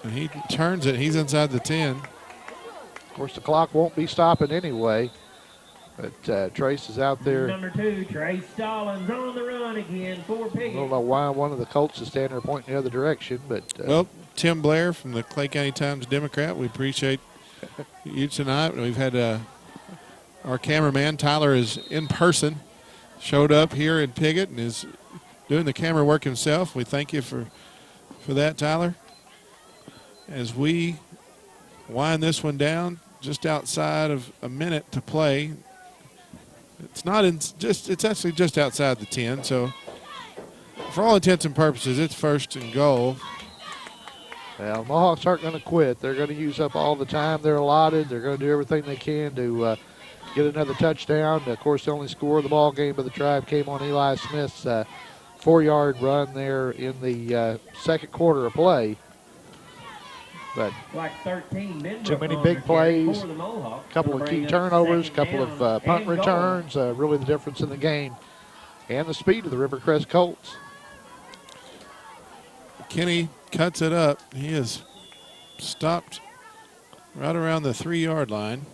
And he turns it. He's inside the 10. Of course, the clock won't be stopping anyway. But Trace is out there. Number 2, Trey Stallings on the run again for Piggott. I don't know why one of the Colts is standing there pointing the other direction, but well, Tim Blair from the Clay County Times Democrat. We appreciate you tonight. We've had our cameraman Tyler is in person, showed up here in Piggott and is doing the camera work himself. We thank you for that, Tyler. As we wind this one down, just outside of a minute to play. It's not it's actually just outside the 10. So for all intents and purposes, it's 1st and goal. Well, Mohawks aren't going to quit. They're going to use up all the time they're allotted. They're going to do everything they can to get another touchdown. Of course, the only score of the ball game of the Tribe came on Eli Smith's 4-yard run there in the 2nd quarter of play. But like 13 too many big plays, a couple of key turnovers, a couple of punt returns, really the difference in the game. And the speed of the Rivercrest Colts. Kenny cuts it up. He is stopped right around the 3-yard line.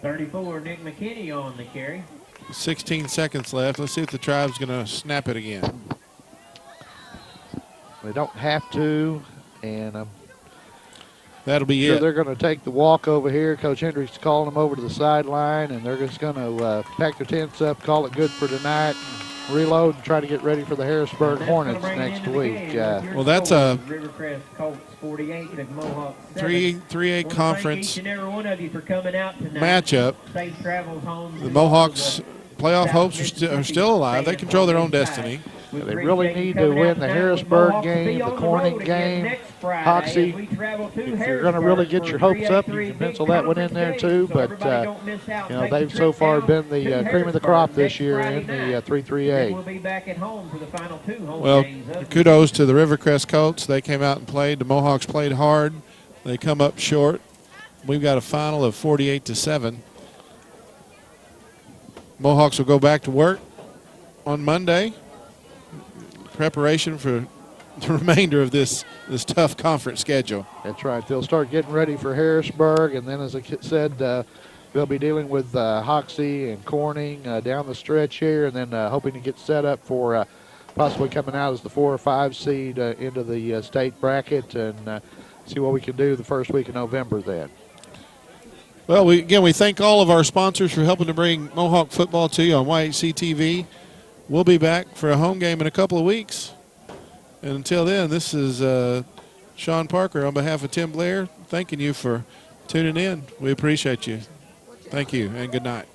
34, Nick McKinney on the carry. 16 seconds left. Let's see if the Tribe's going to snap it again. They don't have to. And That'll be sure it. They're going to take the walk over here. Coach Hendricks calling them over to the sideline, and they're just going to pack their tents up, call it good for tonight, reload, and try to get ready for the Harrisburg Hornets next week. Well, that's a Rivercrest Colts 48, the Mohawks 3A conference each and every one of you for coming out tonight. matchup. Safe travels home. The Mohawks playoff hopes are still alive. They control their own destiny. They really need to win the Harrisburg game, the Corning game, Hoxie. If you're going to really get your hopes up, you can pencil that one in there too. But you know, they've so far been the cream of the crop this year in the 3-3A. Well, kudos to the Rivercrest Colts. They came out and played. The Mohawks played hard. They come up short. We've got a final of 48-7. Mohawks will go back to work on Monday. Preparation for the remainder of this tough conference schedule. That's right. They'll start getting ready for Harrisburg, and then, as I said, they'll be dealing with Hoxie and Corning down the stretch here, and then hoping to get set up for possibly coming out as the 4 or 5 seed into the state bracket, and see what we can do the first week of November then. Well, we thank all of our sponsors for helping to bring Mohawk football to you on YHC TV. We'll be back for a home game in a couple of weeks. And until then, this is Sean Parker on behalf of Tim Blair, thanking you for tuning in. We appreciate you. Thank you, and good night.